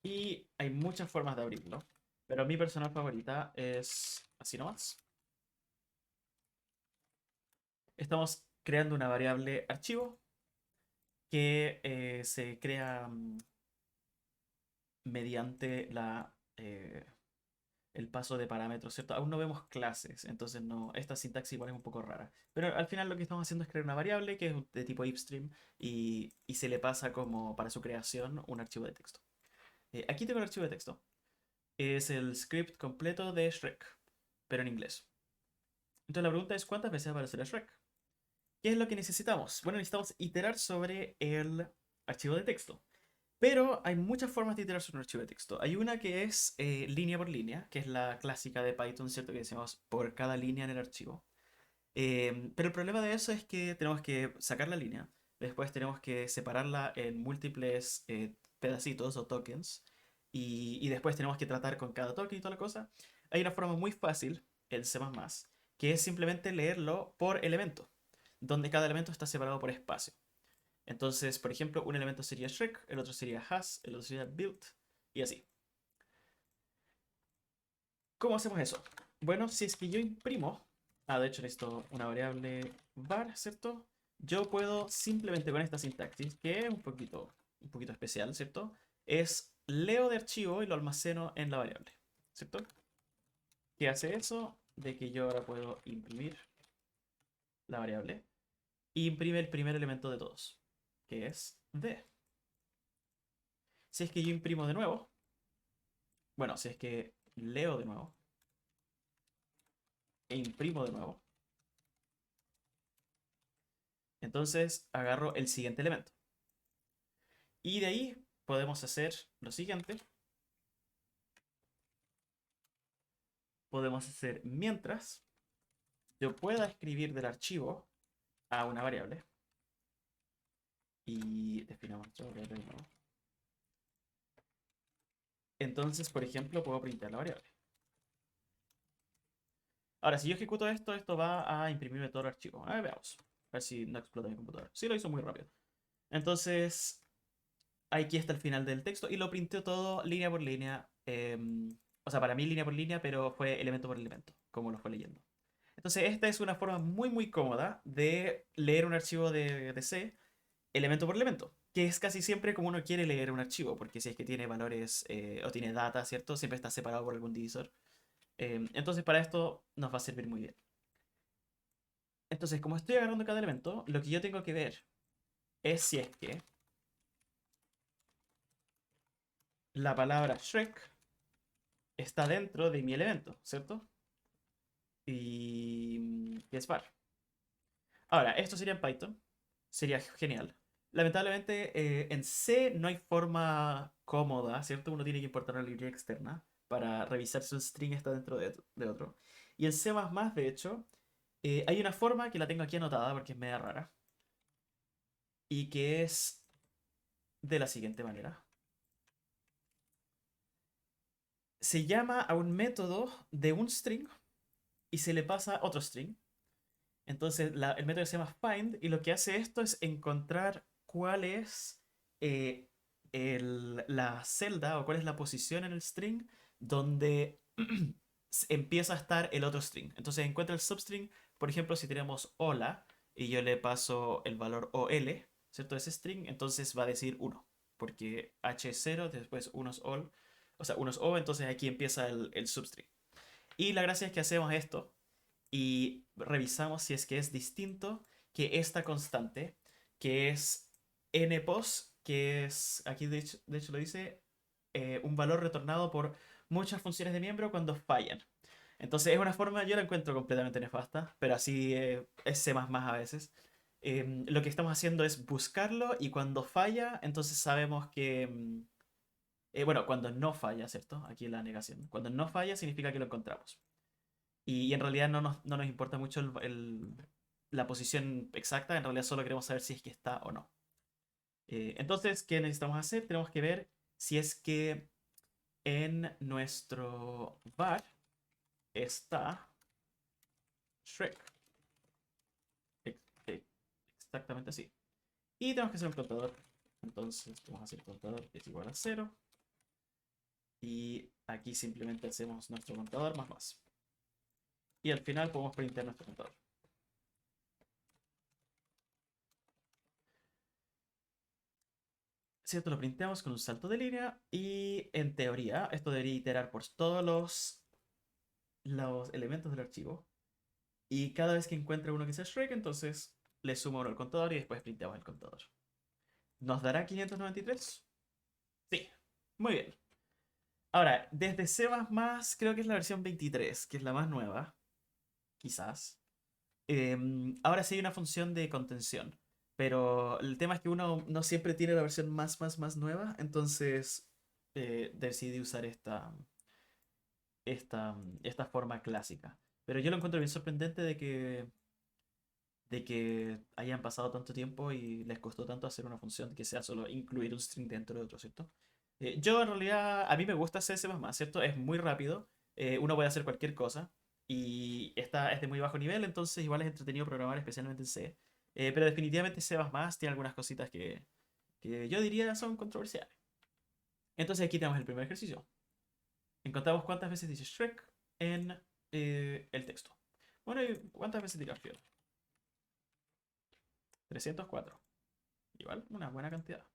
Y hay muchas formas de abrirlo. Pero mi personal favorita es así nomás. Estamos creando una variable archivo que se crea mediante el paso de parámetros, ¿cierto? Aún no vemos clases, entonces no, esta sintaxis igual es un poco rara. Pero al final lo que estamos haciendo es crear una variable que es de tipo ifstream y se le pasa como para su creación un archivo de texto. Aquí tengo el archivo de texto. Es el script completo de Shrek, pero en inglés. Entonces la pregunta es, ¿cuántas veces aparecerá Shrek? ¿Qué es lo que necesitamos? Bueno, necesitamos iterar sobre el archivo de texto. Pero hay muchas formas de iterar sobre un archivo de texto. Hay una que es línea por línea, que es la clásica de Python, ¿cierto? Que decimos por cada línea en el archivo. Pero el problema de eso es que tenemos que sacar la línea, después tenemos que separarla en múltiples pedacitos o tokens, y después tenemos que tratar con cada token y toda la cosa. Hay una forma muy fácil, el C++, que es simplemente leerlo por elemento, donde cada elemento está separado por espacio. Entonces, por ejemplo, un elemento sería Shrek, el otro sería has, el otro sería build, y así. ¿Cómo hacemos eso? Bueno, si es que yo imprimo, de hecho necesito una variable var, ¿cierto? Yo puedo simplemente con esta sintaxis, que es un poquito especial, ¿cierto? Es leo de archivo y lo almaceno en la variable, ¿cierto? ¿Qué hace eso? De que yo ahora puedo imprimir la variable y imprime el primer elemento de todos, que es d. Si es que yo imprimo de nuevo, bueno, si es que leo de nuevo e imprimo de nuevo, entonces agarro el siguiente elemento. Y de ahí podemos hacer lo siguiente. Podemos hacer mientras yo pueda escribir del archivo a una variable. Y definamos nuestra variable de nuevo. Entonces, por ejemplo, puedo printar la variable. Ahora, si yo ejecuto esto, esto va a imprimirme todo el archivo. A ver, veamos. A ver si no explota mi computador. Sí, lo hizo muy rápido. Entonces, aquí está el final del texto y lo printeó todo línea por línea. O sea, para mí línea por línea, pero fue elemento por elemento, como lo fue leyendo. Entonces, esta es una forma muy, muy cómoda de leer un archivo de C elemento por elemento, que es casi siempre como uno quiere leer un archivo, porque si es que tiene valores o tiene data, ¿cierto? Siempre está separado por algún divisor. Entonces, para esto nos va a servir muy bien. Entonces, como estoy agarrando cada elemento, lo que yo tengo que ver es si es que la palabra Shrek está dentro de mi elemento, ¿cierto? Y que es var. Ahora, esto sería en Python. Sería genial. Lamentablemente, en C no hay forma cómoda, ¿cierto? Uno tiene que importar una librería externa para revisar si un string está dentro de otro. Y en C++, de hecho, hay una forma que la tengo aquí anotada porque es media rara. Y que es de la siguiente manera. Se llama a un método de un string y se le pasa otro string. Entonces, el método se llama find y lo que hace esto es encontrar cuál es eh, la celda o cuál es la posición en el string donde empieza a estar el otro string. Entonces, encuentra el substring, por ejemplo, si tenemos hola y yo le paso el valor OL, ¿cierto? Ese string, entonces va a decir 1, porque H es 0, después 1 es all, o sea, 1 es O, entonces aquí empieza el substring. Y la gracia es que hacemos esto y revisamos si es que es distinto que esta constante, que es npos, que es, aquí de hecho lo dice, un valor retornado por muchas funciones de miembro cuando fallan. Entonces es una forma, yo la encuentro completamente nefasta, pero así es C++ a veces. Lo que estamos haciendo es buscarlo y cuando falla, entonces sabemos que... bueno, cuando no falla, ¿cierto? Aquí la negación. Cuando no falla significa que lo encontramos. Y en realidad no nos importa mucho la posición exacta, en realidad solo queremos saber si es que está o no. Entonces, ¿qué necesitamos hacer? Tenemos que ver si es que en nuestro var está Shrek. Exactamente así. Y tenemos que hacer un contador. Entonces, vamos a hacer contador es igual a 0. Y aquí simplemente hacemos nuestro contador más más. Y al final podemos printar nuestro contador. ¿Cierto? Lo printeamos con un salto de línea y en teoría esto debería iterar por todos los elementos del archivo y cada vez que encuentre uno que sea Shrek, entonces le sumo uno al contador y después printeamos el contador. ¿Nos dará 593? Sí, muy bien. Ahora, desde C++ creo que es la versión 23, que es la más nueva, quizás. Ahora sí hay una función de contención, pero el tema es que uno no siempre tiene la versión más nueva, entonces decidí usar esta forma clásica. Pero yo lo encuentro bien sorprendente de que hayan pasado tanto tiempo y les costó tanto hacer una función que sea solo incluir un string dentro de otro, ¿cierto? Yo en realidad, a mí me gusta C++, ¿cierto? Es muy rápido, uno puede hacer cualquier cosa y es de muy bajo nivel, entonces igual es entretenido programar especialmente en C. Pero definitivamente C++ tiene algunas cositas que yo diría son controversiales. Entonces aquí tenemos el primer ejercicio. Encontramos cuántas veces dice Shrek en el texto. Bueno, ¿y cuántas veces dirá Garfield? 304. Igual, una buena cantidad.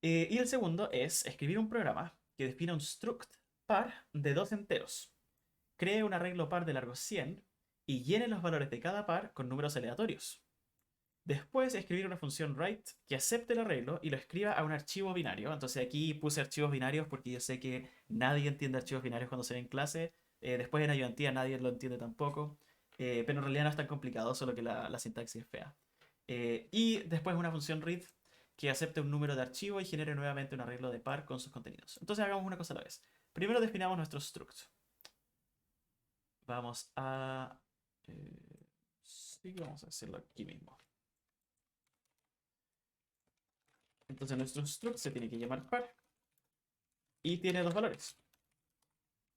Y el segundo es escribir un programa que defina un struct par de dos enteros. Cree un arreglo par de largo 100 y llene los valores de cada par con números aleatorios. Después escribir una función write que acepte el arreglo y lo escriba a un archivo binario. Entonces aquí puse archivos binarios porque yo sé que nadie entiende archivos binarios cuando se ve en clase. Después en ayudantía nadie lo entiende tampoco. Pero en realidad no es tan complicado, solo que la sintaxis es fea. Y después una función read que acepte un número de archivo y genere nuevamente un arreglo de par con sus contenidos. Entonces hagamos una cosa a la vez. Primero definamos nuestro struct. Vamos a... sí, vamos a hacerlo aquí mismo. Entonces nuestro struct se tiene que llamar par y tiene dos valores.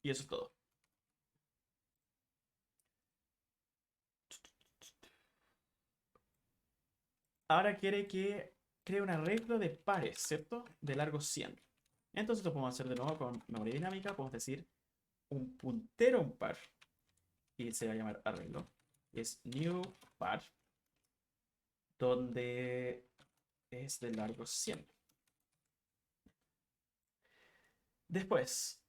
Y eso es todo. Ahora quiere que cree un arreglo de pares, ¿cierto? De largo 100. Entonces lo podemos hacer de nuevo con memoria dinámica. Podemos decir un puntero a un par. Y se va a llamar arreglo. Es new par. Donde es de largo 100. Después,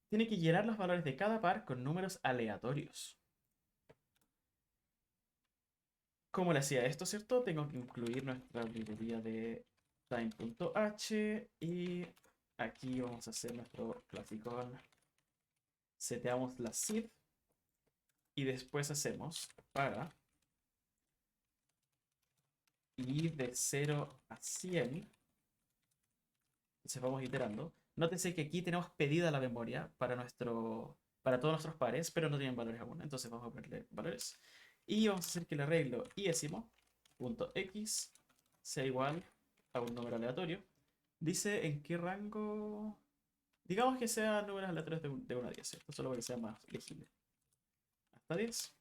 tiene que llenar los valores de cada par con números aleatorios. ¿Cómo le hacía esto, cierto? Tengo que incluir nuestra librería de time.h y aquí vamos a hacer nuestro clasicón. Seteamos la seed y después hacemos para y de 0 a 100. Entonces vamos iterando. Nótese que aquí tenemos pedida la memoria para todos nuestros pares, pero no tienen valores aún. Entonces vamos a ponerle valores. Y vamos a hacer que el arreglo iésimo.x sea igual a un número aleatorio. Dice en qué rango. Digamos que sea números aleatorios de 1 a 10, ¿cierto? Solo para que sea más legible. Hasta 10.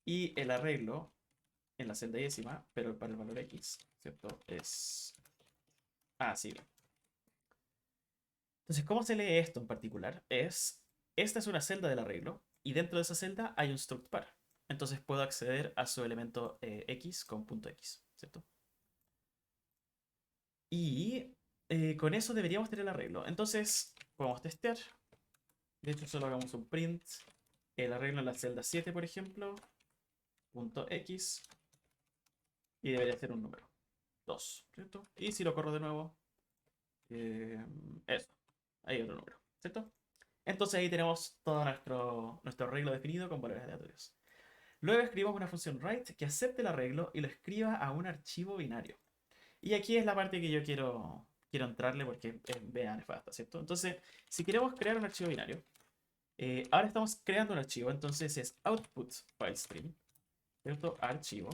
Y el arreglo en la celda décima, pero para el valor x, ¿cierto? Es. Ah, sí. Entonces, ¿cómo se lee esto en particular? Esta es una celda del arreglo y dentro de esa celda hay un struct par. Entonces puedo acceder a su elemento x con punto x, ¿cierto? Y con eso deberíamos tener el arreglo. Entonces, podemos testear. De hecho, solo hagamos un print. El arreglo en la celda 7, por ejemplo. Punto x. Y debería ser un número. 2, ¿cierto? Y si lo corro de nuevo. Eso. Hay otro número, ¿cierto? Entonces ahí tenemos todo nuestro arreglo definido con valores aleatorios. Luego escribimos una función write que acepte el arreglo y lo escriba a un archivo binario. Y aquí es la parte que yo quiero entrarle porque es vea nefasta, ¿cierto? Entonces, si queremos crear un archivo binario, ahora estamos creando un archivo, entonces es output filestream, ¿cierto? Archivo.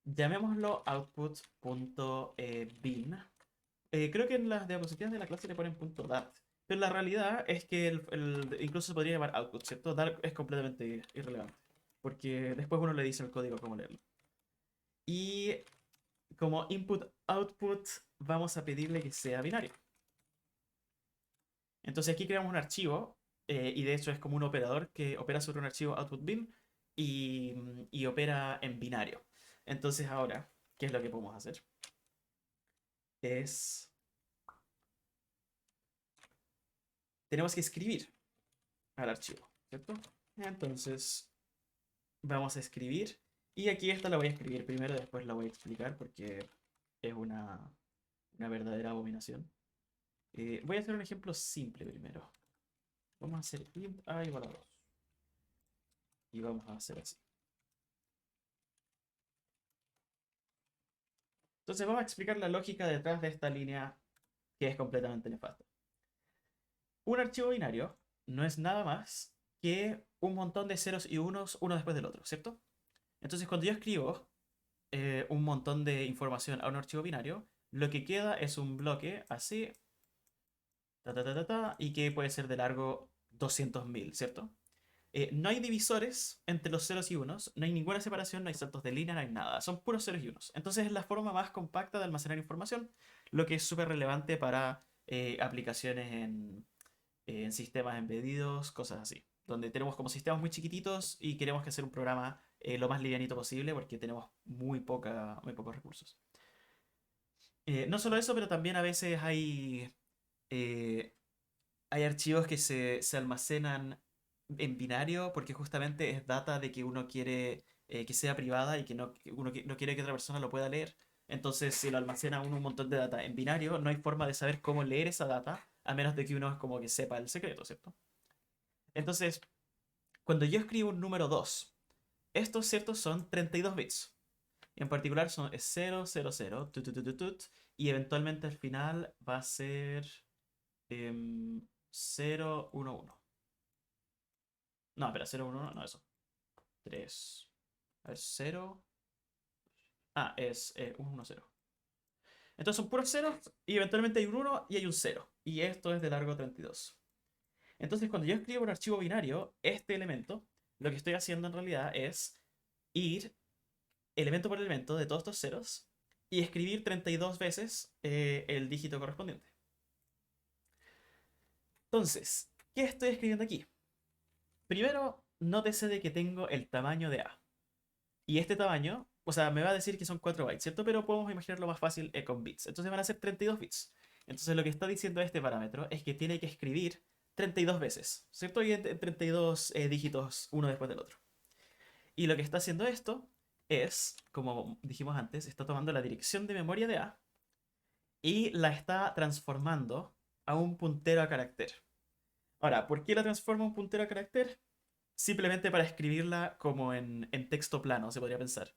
Llamémoslo output.bin. Creo que en las diapositivas de la clase le ponen .dat. Pero la realidad es que incluso se podría llamar output, ¿cierto? Dar es completamente irrelevante. Porque después uno le dice al código cómo leerlo. Y como input-output vamos a pedirle que sea binario. Entonces aquí creamos un archivo y de hecho es como un operador que opera sobre un archivo output bin y opera en binario. Entonces ahora, ¿qué es lo que podemos hacer? Tenemos que escribir al archivo, ¿cierto? Entonces vamos a escribir y aquí esta la voy a escribir primero, después la voy a explicar porque es una verdadera abominación. Voy a hacer un ejemplo simple primero. Vamos a hacer int a igual a 2. Y vamos a hacer así. Entonces vamos a explicar la lógica detrás de esta línea que es completamente nefasta. Un archivo binario no es nada más que un montón de ceros y unos uno después del otro, ¿cierto? Entonces cuando yo escribo un montón de información a un archivo binario, lo que queda es un bloque así, y que puede ser de largo 200.000, ¿cierto? No hay divisores entre los ceros y unos, no hay ninguna separación, no hay saltos de línea, no hay nada, son puros ceros y unos. Entonces es la forma más compacta de almacenar información, lo que es súper relevante para aplicaciones en sistemas embedidos, cosas así, donde tenemos como sistemas muy chiquititos y queremos que hacer un programa lo más livianito posible porque tenemos muy pocos recursos. No solo eso, pero también a veces eh, hay archivos que se almacenan en binario porque justamente es data de que uno quiere que sea privada y que uno no quiere que otra persona lo pueda leer. Entonces, si lo almacena uno un montón de data en binario, no hay forma de saber cómo leer esa data, a menos de que uno como que sepa el secreto, ¿cierto? Entonces, cuando yo escribo un número 2, estos, ¿cierto? Son 32 bits. En particular son 0, 0, 0, tut, tut, tut, tut, y eventualmente al final va a ser 0, 1, 1. No, espera, 0, 1, 1, no, eso. 3. A ver, 0. Ah, es 1, 1, 0. Entonces son puros ceros y eventualmente hay un 1 y hay un 0. Y esto es de largo 32. Entonces cuando yo escribo un archivo binario, este elemento, lo que estoy haciendo en realidad es ir elemento por elemento de todos estos ceros y escribir 32 veces el dígito correspondiente. Entonces, ¿qué estoy escribiendo aquí? Primero, nótese de que tengo el tamaño de A. Y este tamaño, o sea, me va a decir que son 4 bytes, ¿cierto? Pero podemos imaginarlo más fácil con bits. Entonces van a ser 32 bits. Entonces lo que está diciendo este parámetro es que tiene que escribir 32 veces, ¿cierto? Y en 32 dígitos uno después del otro. Y lo que está haciendo esto es, como dijimos antes, está tomando la dirección de memoria de A y la está transformando a un puntero a carácter. Ahora, ¿por qué la transforma a un puntero a carácter? Simplemente para escribirla como en texto plano, se podría pensar.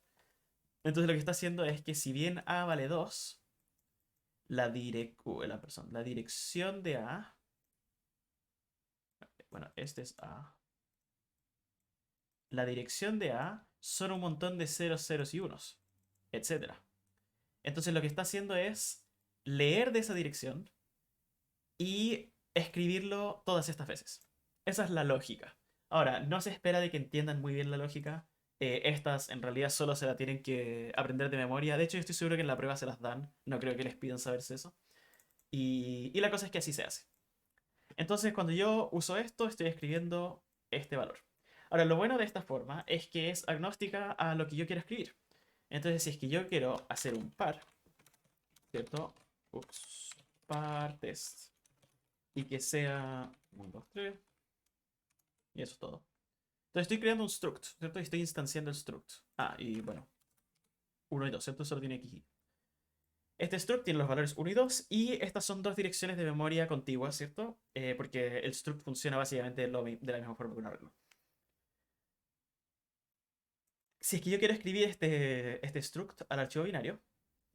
Entonces lo que está haciendo es que si bien A vale 2, la dirección de A, bueno, este es A, la dirección de A son un montón de ceros, ceros y unos, etcétera. Entonces lo que está haciendo es leer de esa dirección y escribirlo todas estas veces. Esa es la lógica. Ahora, no se espera de que entiendan muy bien la lógica. Estas en realidad solo se la tienen que aprender de memoria. De hecho, yo estoy seguro que en la prueba se las dan. No creo que les pidan saberse eso. Y la cosa es que así se hace. Entonces, cuando yo uso esto, estoy escribiendo este valor. Ahora, lo bueno de esta forma es que es agnóstica a lo que yo quiero escribir. Entonces, si es que yo quiero hacer un par, ¿cierto? Ups, par test. Y que sea 1, 2, 3. Y eso es todo. Entonces estoy creando un struct, ¿cierto? Y estoy instanciando el struct. Ah, y bueno, 1 y 2, ¿cierto? Solo tiene aquí. Este struct tiene los valores 1 y 2 y estas son dos direcciones de memoria contiguas, ¿cierto? Porque el struct funciona básicamente de la misma forma que un arreglo. Si es que yo quiero escribir este struct al archivo binario,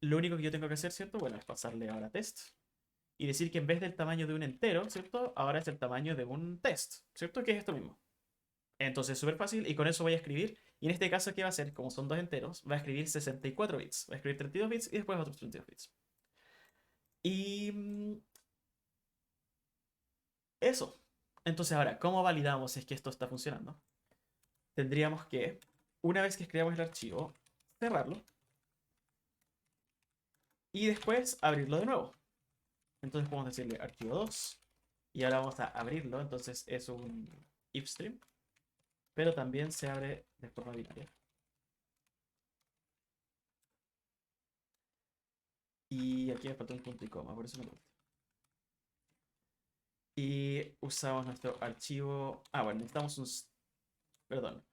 lo único que yo tengo que hacer, ¿cierto? Bueno, es pasarle ahora test y decir que en vez del tamaño de un entero, ¿cierto? Ahora es el tamaño de un test, ¿cierto? Que es esto mismo. Entonces es súper fácil y con eso voy a escribir. Y en este caso, ¿qué va a hacer? Como son dos enteros, va a escribir 64 bits. Va a escribir 32 bits y después otros 32 bits. Y eso. Entonces ahora, ¿cómo validamos si es que esto está funcionando? Tendríamos que, una vez que escribamos el archivo, cerrarlo y después abrirlo de nuevo. Entonces podemos decirle archivo 2 y ahora vamos a abrirlo. Entonces es un if stream, pero también se abre de forma binaria. Y aquí me falta un punto y coma, por eso me gusta. Y usamos nuestro archivo. Ah, bueno, necesitamos un. Perdón.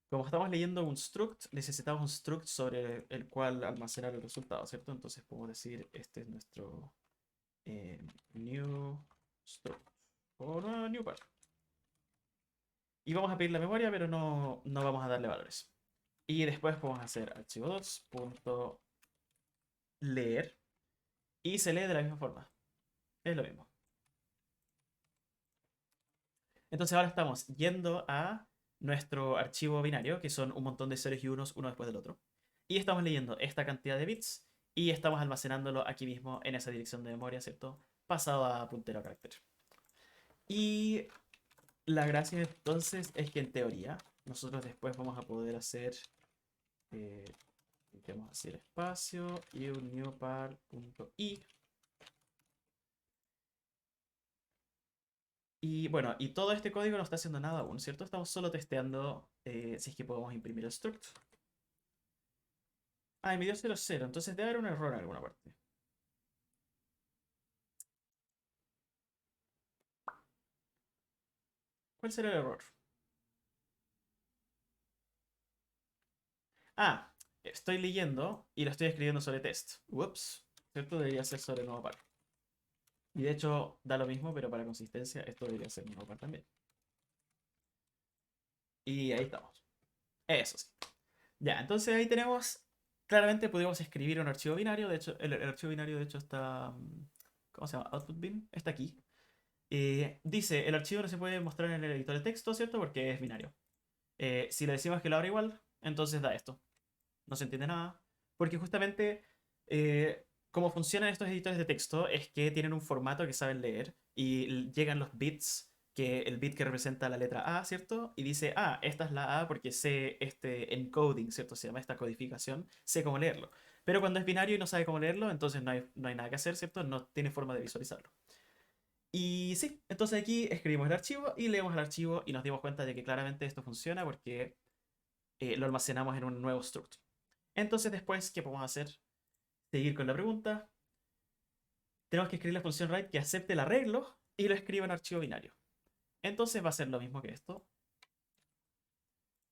Como estamos leyendo un struct, necesitamos un struct sobre el cual almacenar el resultado, ¿cierto? Entonces podemos decir, este es nuestro new struct. O no, new part. Y vamos a pedir la memoria, pero no vamos a darle valores. Y después podemos hacer archivo 2.leer. Y se lee de la misma forma. Es lo mismo. Entonces ahora estamos yendo a nuestro archivo binario, que son un montón de ceros y unos uno después del otro. Y estamos leyendo esta cantidad de bits y estamos almacenándolo aquí mismo en esa dirección de memoria, ¿cierto? Pasado a puntero a carácter. Y la gracia entonces es que en teoría nosotros después vamos a poder hacer, vamos a hacer espacio y un newpar.i. Y bueno, y todo este código no está haciendo nada aún, ¿cierto? Estamos solo testeando si es que podemos imprimir el struct. Ah, y me dio 0, 0, entonces debe haber un error en alguna parte. ¿Cuál será el error? Ah, estoy leyendo y lo estoy escribiendo sobre test. Ups, ¿cierto? Debería ser sobre nuevo par. Y de hecho, da lo mismo, pero para consistencia, esto debería ser nuevo par también. Y ahí estamos. Eso sí. Ya, entonces ahí tenemos. Claramente podemos escribir un archivo binario. De hecho, el archivo binario, de hecho, está. ¿Cómo se llama? Output bin. Está aquí. Dice: el archivo no se puede mostrar en el editor de texto, ¿cierto? Porque es binario. Si le decimos que lo abra igual, entonces da esto. No se entiende nada. Porque justamente cómo funcionan estos editores de texto es que tienen un formato que saben leer y llegan los bits, que el bit que representa la letra A, ¿cierto? Y dice, ah, esta es la A porque sé este encoding, ¿cierto? Se llama esta codificación, sé cómo leerlo. Pero cuando es binario y no sabe cómo leerlo, entonces no hay nada que hacer, ¿cierto? No tiene forma de visualizarlo. Y sí, entonces aquí escribimos el archivo y leemos el archivo y nos dimos cuenta de que claramente esto funciona porque lo almacenamos en un nuevo struct. Entonces después, ¿qué podemos hacer? Seguir con la pregunta. Tenemos que escribir la función write que acepte el arreglo y lo escriba en archivo binario. Entonces va a ser lo mismo que esto.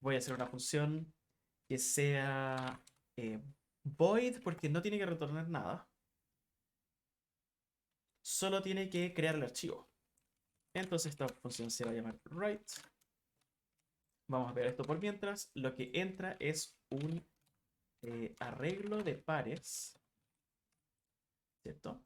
Voy a hacer una función que sea void porque no tiene que retornar nada. Solo tiene que crear el archivo. Entonces esta función se va a llamar write. Vamos a ver esto por mientras. Lo que entra es un arreglo de pares, ¿cierto?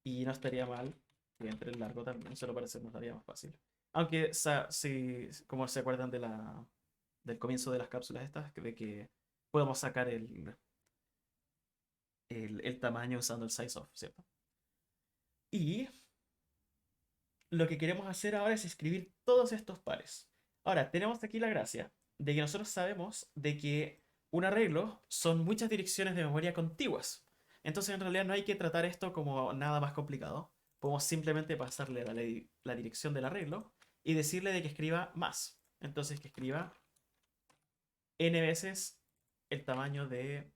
Y no estaría mal que entre el largo también, solo para hacernos la vida más fácil. Aunque, si, como se acuerdan del comienzo de las cápsulas estas, de que podemos sacar el tamaño usando el size of, ¿cierto? Y lo que queremos hacer ahora es escribir todos estos pares. Ahora, tenemos aquí la gracia de que nosotros sabemos de que un arreglo son muchas direcciones de memoria contiguas. Entonces, en realidad no hay que tratar esto como nada más complicado. Podemos simplemente pasarle la dirección del arreglo y decirle de que escriba más. Entonces, que escriba n veces el tamaño de...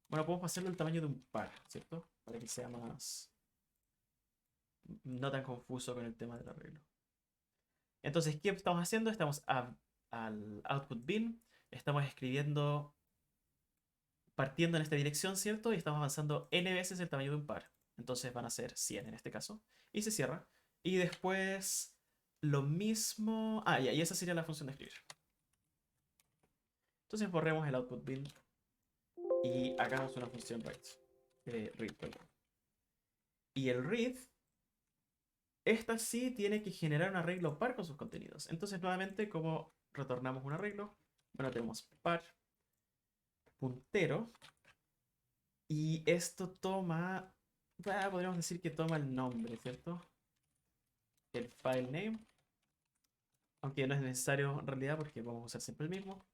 bueno, podemos pasarle el tamaño de un par, ¿cierto? Para que sea más... no tan confuso con el tema del arreglo. Entonces, ¿qué estamos haciendo? Estamos al output bin, estamos escribiendo, partiendo en esta dirección, ¿cierto? Y estamos avanzando n veces el tamaño de un par. Entonces van a ser 100 en este caso. Y se cierra. Y después lo mismo... Ah, ya, y esa sería la función de escribir. Entonces borremos el output bin y hagamos una función read, perdón. Y el read, esta sí tiene que generar un arreglo par con sus contenidos. Entonces, nuevamente, ¿cómo retornamos un arreglo? Bueno, tenemos par puntero. Y esto toma, podríamos decir que toma el nombre, ¿cierto? El file name. Aunque no es necesario en realidad porque vamos a usar siempre el mismo.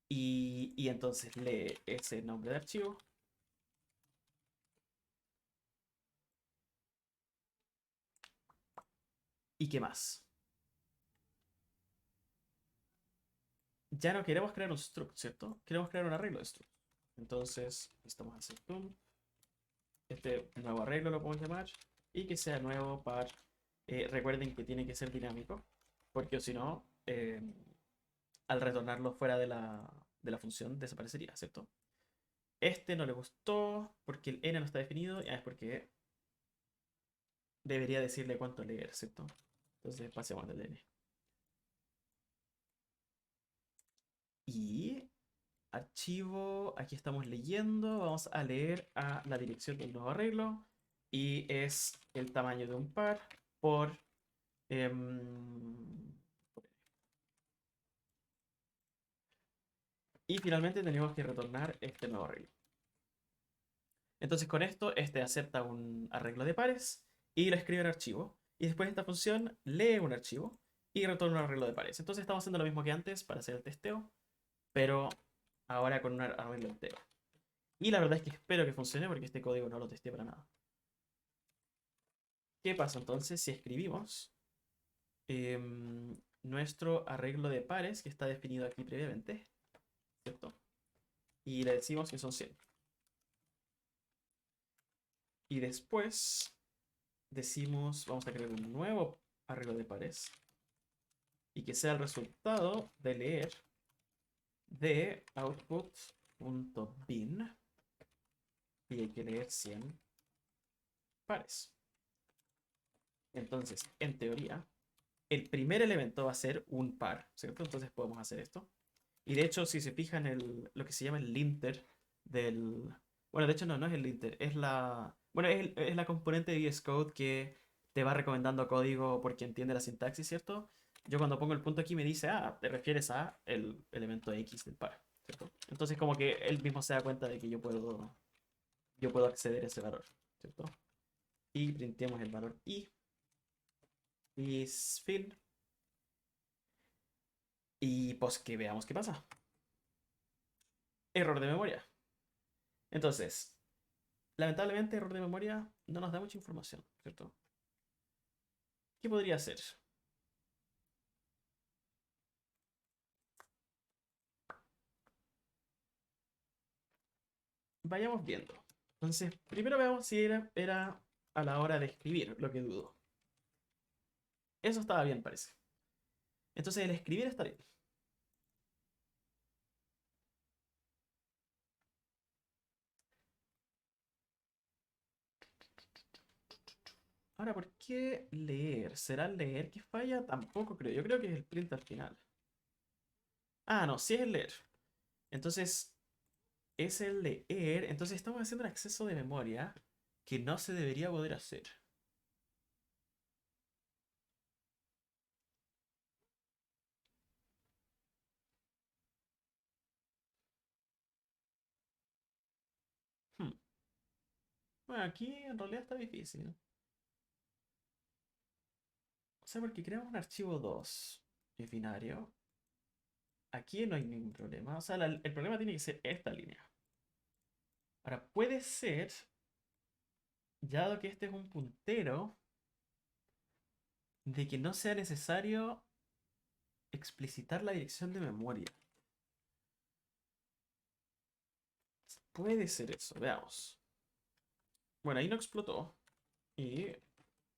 Y entonces lee ese nombre de archivo. ¿Y qué más? Ya no queremos crear un struct, ¿cierto? Queremos crear un arreglo de struct. Entonces, necesitamos hacer tool. Este nuevo arreglo lo podemos llamar. Y que sea nuevo par. Recuerden que tiene que ser dinámico. Porque si no, al retornarlo fuera de la función desaparecería, ¿cierto? Este no le gustó porque el n no está definido. Ya es porque debería decirle cuánto leer, ¿cierto? Entonces pasemos del n. Y archivo, aquí estamos leyendo. Vamos a leer a la dirección del nuevo arreglo. Y es el tamaño de un par por... y finalmente tenemos que retornar este nuevo arreglo. Entonces con esto, este acepta un arreglo de pares y lo escribe en archivo. Y después esta función lee un archivo y retorna un arreglo de pares. Entonces estamos haciendo lo mismo que antes para hacer el testeo, pero ahora con un arreglo entero. Y la verdad es que espero que funcione porque este código no lo testé para nada. ¿Qué pasa entonces si escribimos nuestro arreglo de pares que está definido aquí previamente, ¿cierto? Y le decimos que son 100. Y después decimos, vamos a crear un nuevo arreglo de pares y que sea el resultado de leer de output.bin y hay que leer 100 pares. Entonces, en teoría, el primer elemento va a ser un par, ¿cierto? Entonces podemos hacer esto. Y de hecho, si se fijan en lo que se llama el linter del... Bueno, de hecho no es el linter, es la... Bueno, es la componente de VS Code que te va recomendando código porque entiende la sintaxis, ¿cierto? Yo cuando pongo el punto aquí me dice, ah, te refieres a el elemento X del par, ¿cierto? Entonces como que él mismo se da cuenta de que yo puedo acceder a ese valor, ¿cierto? Y printemos el valor I, is fill, y pues que veamos qué pasa. Error de memoria. Entonces, lamentablemente, error de memoria no nos da mucha información, ¿cierto? ¿Qué podría ser? Vayamos viendo. Entonces, primero veamos si era a la hora de escribir, lo que dudo. Eso estaba bien, parece. Entonces, el escribir está bien. Ahora, ¿por qué leer? ¿Será el leer que falla? Tampoco creo. Yo creo que es el print al final. Ah, no, sí es el leer. Entonces, es el leer. Entonces, estamos haciendo un acceso de memoria que no se debería poder hacer. Hmm. Bueno, aquí en realidad está difícil. O sea, porque creamos un archivo 2 que es binario. Aquí no hay ningún problema. O sea, el problema tiene que ser esta línea. Ahora, puede ser, ya dado que este es un puntero, de que no sea necesario explicitar la dirección de memoria. Puede ser eso, veamos. Bueno, ahí no explotó. Y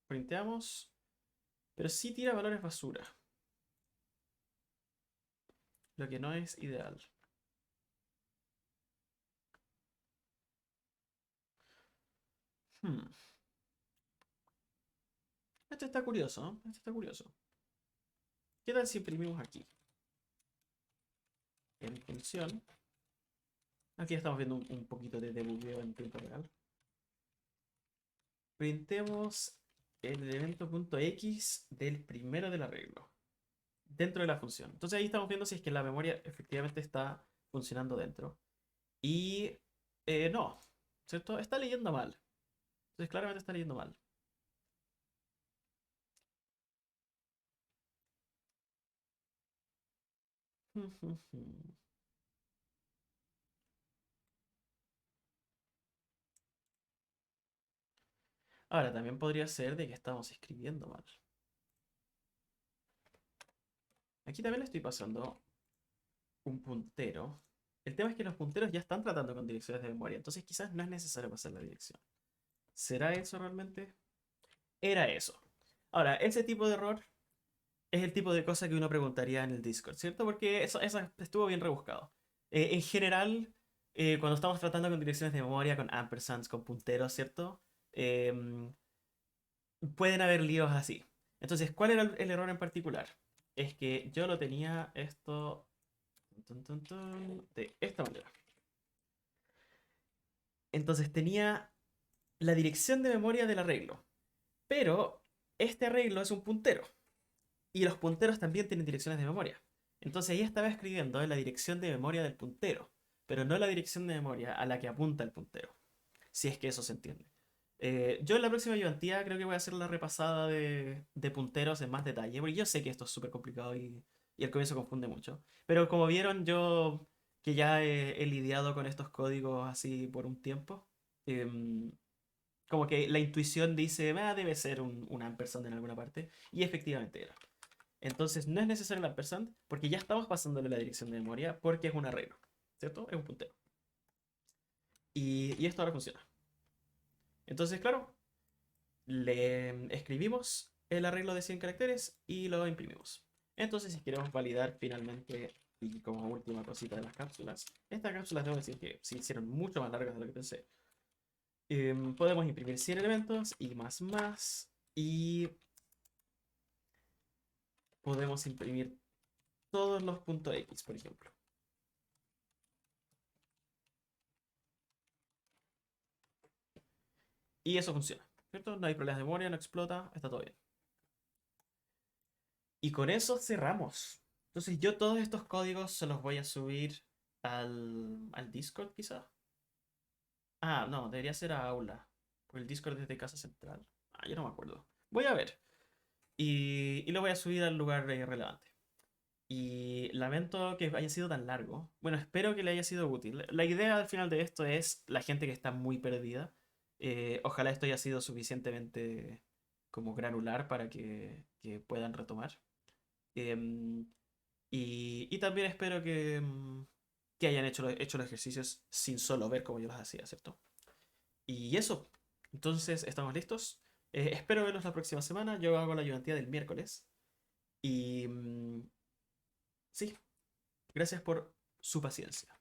printeamos, pero sí tira valores basura. Lo que no es ideal. Hmm. Este está curioso, ¿no? Este está curioso. ¿Qué tal si imprimimos aquí? En función. Aquí estamos viendo un poquito de debugueo en tiempo real. Printemos el elemento .x del primero del arreglo dentro de la función. Entonces ahí estamos viendo si es que la memoria efectivamente está funcionando dentro. Y no, ¿cierto? Está leyendo mal. Entonces claramente está leyendo mal. Ahora, también podría ser de que estamos escribiendo mal. Aquí también le estoy pasando un puntero. El tema es que los punteros ya están tratando con direcciones de memoria, entonces quizás no es necesario pasar la dirección. ¿Será eso realmente? Era eso. Ahora, ese tipo de error es el tipo de cosa que uno preguntaría en el Discord, ¿cierto? Porque eso estuvo bien rebuscado. En general, cuando estamos tratando con direcciones de memoria, con ampersands, con punteros, ¿cierto? Em, pueden haber líos así. Entonces, ¿cuál era el error en particular? Es que yo lo tenía esto de esta manera. Entonces tenía la dirección de memoria del arreglo, pero este arreglo es un puntero. Y los punteros también tienen direcciones de memoria. Entonces ahí estaba escribiendo en la dirección de memoria del puntero, pero no la dirección de memoria a la que apunta el puntero. Si es que eso se entiende. Yo en la próxima ayudantía creo que voy a hacer la repasada de punteros en más detalle, porque yo sé que esto es súper complicado y al comienzo confunde mucho. Pero como vieron, yo que ya he lidiado con estos códigos así por un tiempo, em, como que la intuición dice, ah, debe ser un ampersand en alguna parte, y efectivamente era. Entonces no es necesario el ampersand porque ya estamos pasándole la dirección de memoria porque es un arreglo, ¿cierto? Es un puntero. Y esto ahora funciona. Entonces, claro, le escribimos el arreglo de 100 caracteres y lo imprimimos. Entonces, si queremos validar finalmente, y como última cosita de las cápsulas, estas cápsulas debo decir que se hicieron mucho más largas de lo que pensé. Podemos imprimir 100 elementos y más, y podemos imprimir todos los puntos X, por ejemplo. Y eso funciona, ¿cierto? No hay problemas de memoria, no explota, está todo bien. Y con eso cerramos. Entonces yo todos estos códigos se los voy a subir al Discord quizás. Ah, no, debería ser a Aula. Porque el Discord es de Casa Central. Ah, yo no me acuerdo. Voy a ver. Y lo voy a subir al lugar relevante. Y lamento que haya sido tan largo. Bueno, espero que le haya sido útil. La idea al final de esto es la gente que está muy perdida. Ojalá esto haya sido suficientemente como granular para que puedan retomar. Em, y también espero que hayan hecho los ejercicios sin solo ver como yo los hacía, ¿cierto? Y eso. Entonces, ¿estamos listos? Espero verlos la próxima semana. Yo hago la ayudantía del miércoles. Y sí, gracias por su paciencia.